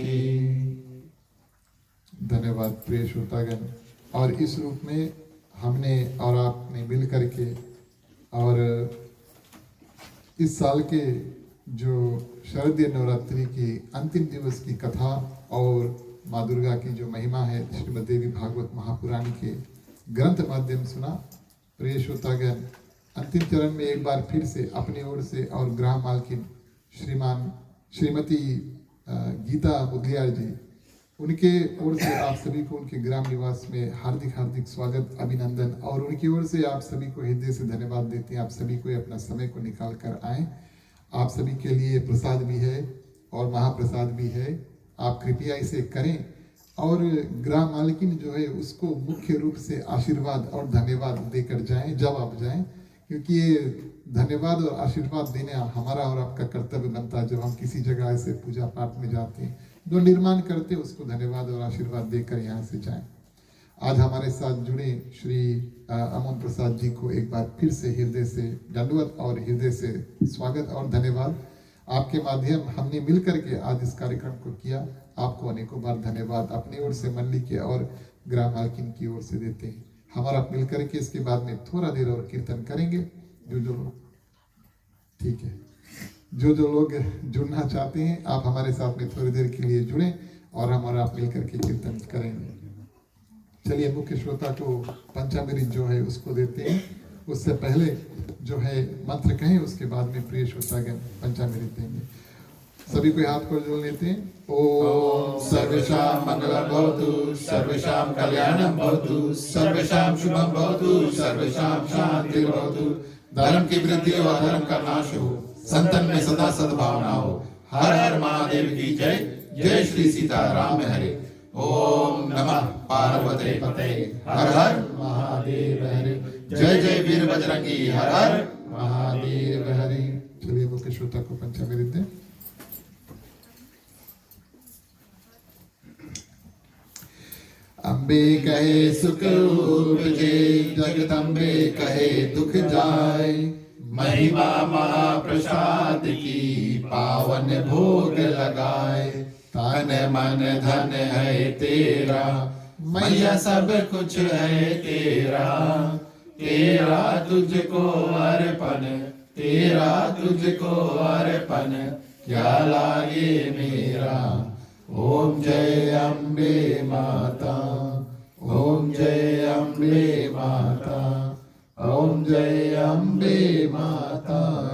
धन्यवाद प्रिय श्रोतागण। और इस रूप में हमने और आपने मिल करके और इस साल के जो शारदीय नवरात्रि की अंतिम दिवस की कथा और माँ दुर्गा की जो महिमा है श्रीमद् देवी भागवत महापुराण के ग्रंथ माध्यम सुना। प्रिय श्रोतागण, अंतिम चरण में एक बार फिर से अपनी ओर से और ग्राम मालकिन श्रीमती गीता मुदलियार जी, उनके ओर से आप सभी को उनके ग्राम निवास में हार्दिक हार्दिक स्वागत, अभिनंदन, और उनकी ओर से आप सभी को हृदय से धन्यवाद देते हैं। आप सभी को अपना समय को निकाल कर आए। आप सभी के लिए प्रसाद भी है और महाप्रसाद भी है, आप कृपया इसे करें। और ग्राम मालकिन जो है उसको मुख्य रूप से आशीर्वाद और धन्यवाद देकर जाएं जब आप जाएं, क्योंकि ये धन्यवाद और आशीर्वाद देना हमारा और आपका कर्तव्य बनता है। जब हम किसी जगह ऐसे पूजा पाठ में जाते हैं, जो निर्माण करते हैं उसको धन्यवाद और आशीर्वाद देकर यहाँ से जाएं। आज हमारे साथ जुड़े श्री अमन प्रसाद जी को एक बार फिर से हृदय से दंडवत और हृदय से स्वागत और धन्यवाद। आपके माध्यम हमने मिलकर के आज इस कार्यक्रम को किया। आपको अनेकों बार धन्यवाद अपनी ओर से, मंडली के और ग्राम मालकिन की ओर से देते हैं। हमारा मिलकर के इसके बाद में थोड़ा देर और कीर्तन करेंगे। जो लोग ठीक है, जो लोग जुड़ना चाहते हैं आप हमारे साथ में थोड़ी देर के लिए जुड़ें और हमारा आप मिलकर के कीर्तन करेंगे। चलिए मुख्य श्रोता को पंचामृत जो है उसको देते हैं। उससे पहले जो है मंत्र कहें, उसके बाद में प्रिय श्रोतागण पंचामृत देंगे। सभी को हाथ को जोड़ लेते हैं। ओम सर्वेषां मंगलम भवतु, सर्वेषां कल्याणम भवतु, सर्वेषां शुभम भवतु, सर्वेषां शांति भवतु। धर्म की वृद्धि और अधर्म का नाश हो, संतन में सदा सद्भावना हो। हर हर महादेव की जय। जय श्री सीताराम हरे। ओम नमः पार्वती पते। हर हर महादेव हरे। जय जय वीर बजरंगी। हर हर महादेव हरे। चलिए मुख्य श्रोता को पंचामृत दें। अम्बे कहे सुख उपजे, जगदम्बे कहे दुख जाए। महिमा महाप्रसाद की पावन भोग लगाए। तन मन धन है तेरा, मैया सब कुछ है तेरा। तेरा तुझको अर्पण, तेरा तुझको अर्पण, क्या लागे मेरा। ओम जय अम्बे माता, ओम जय अम्बे माता, ओम जय अम्बे माता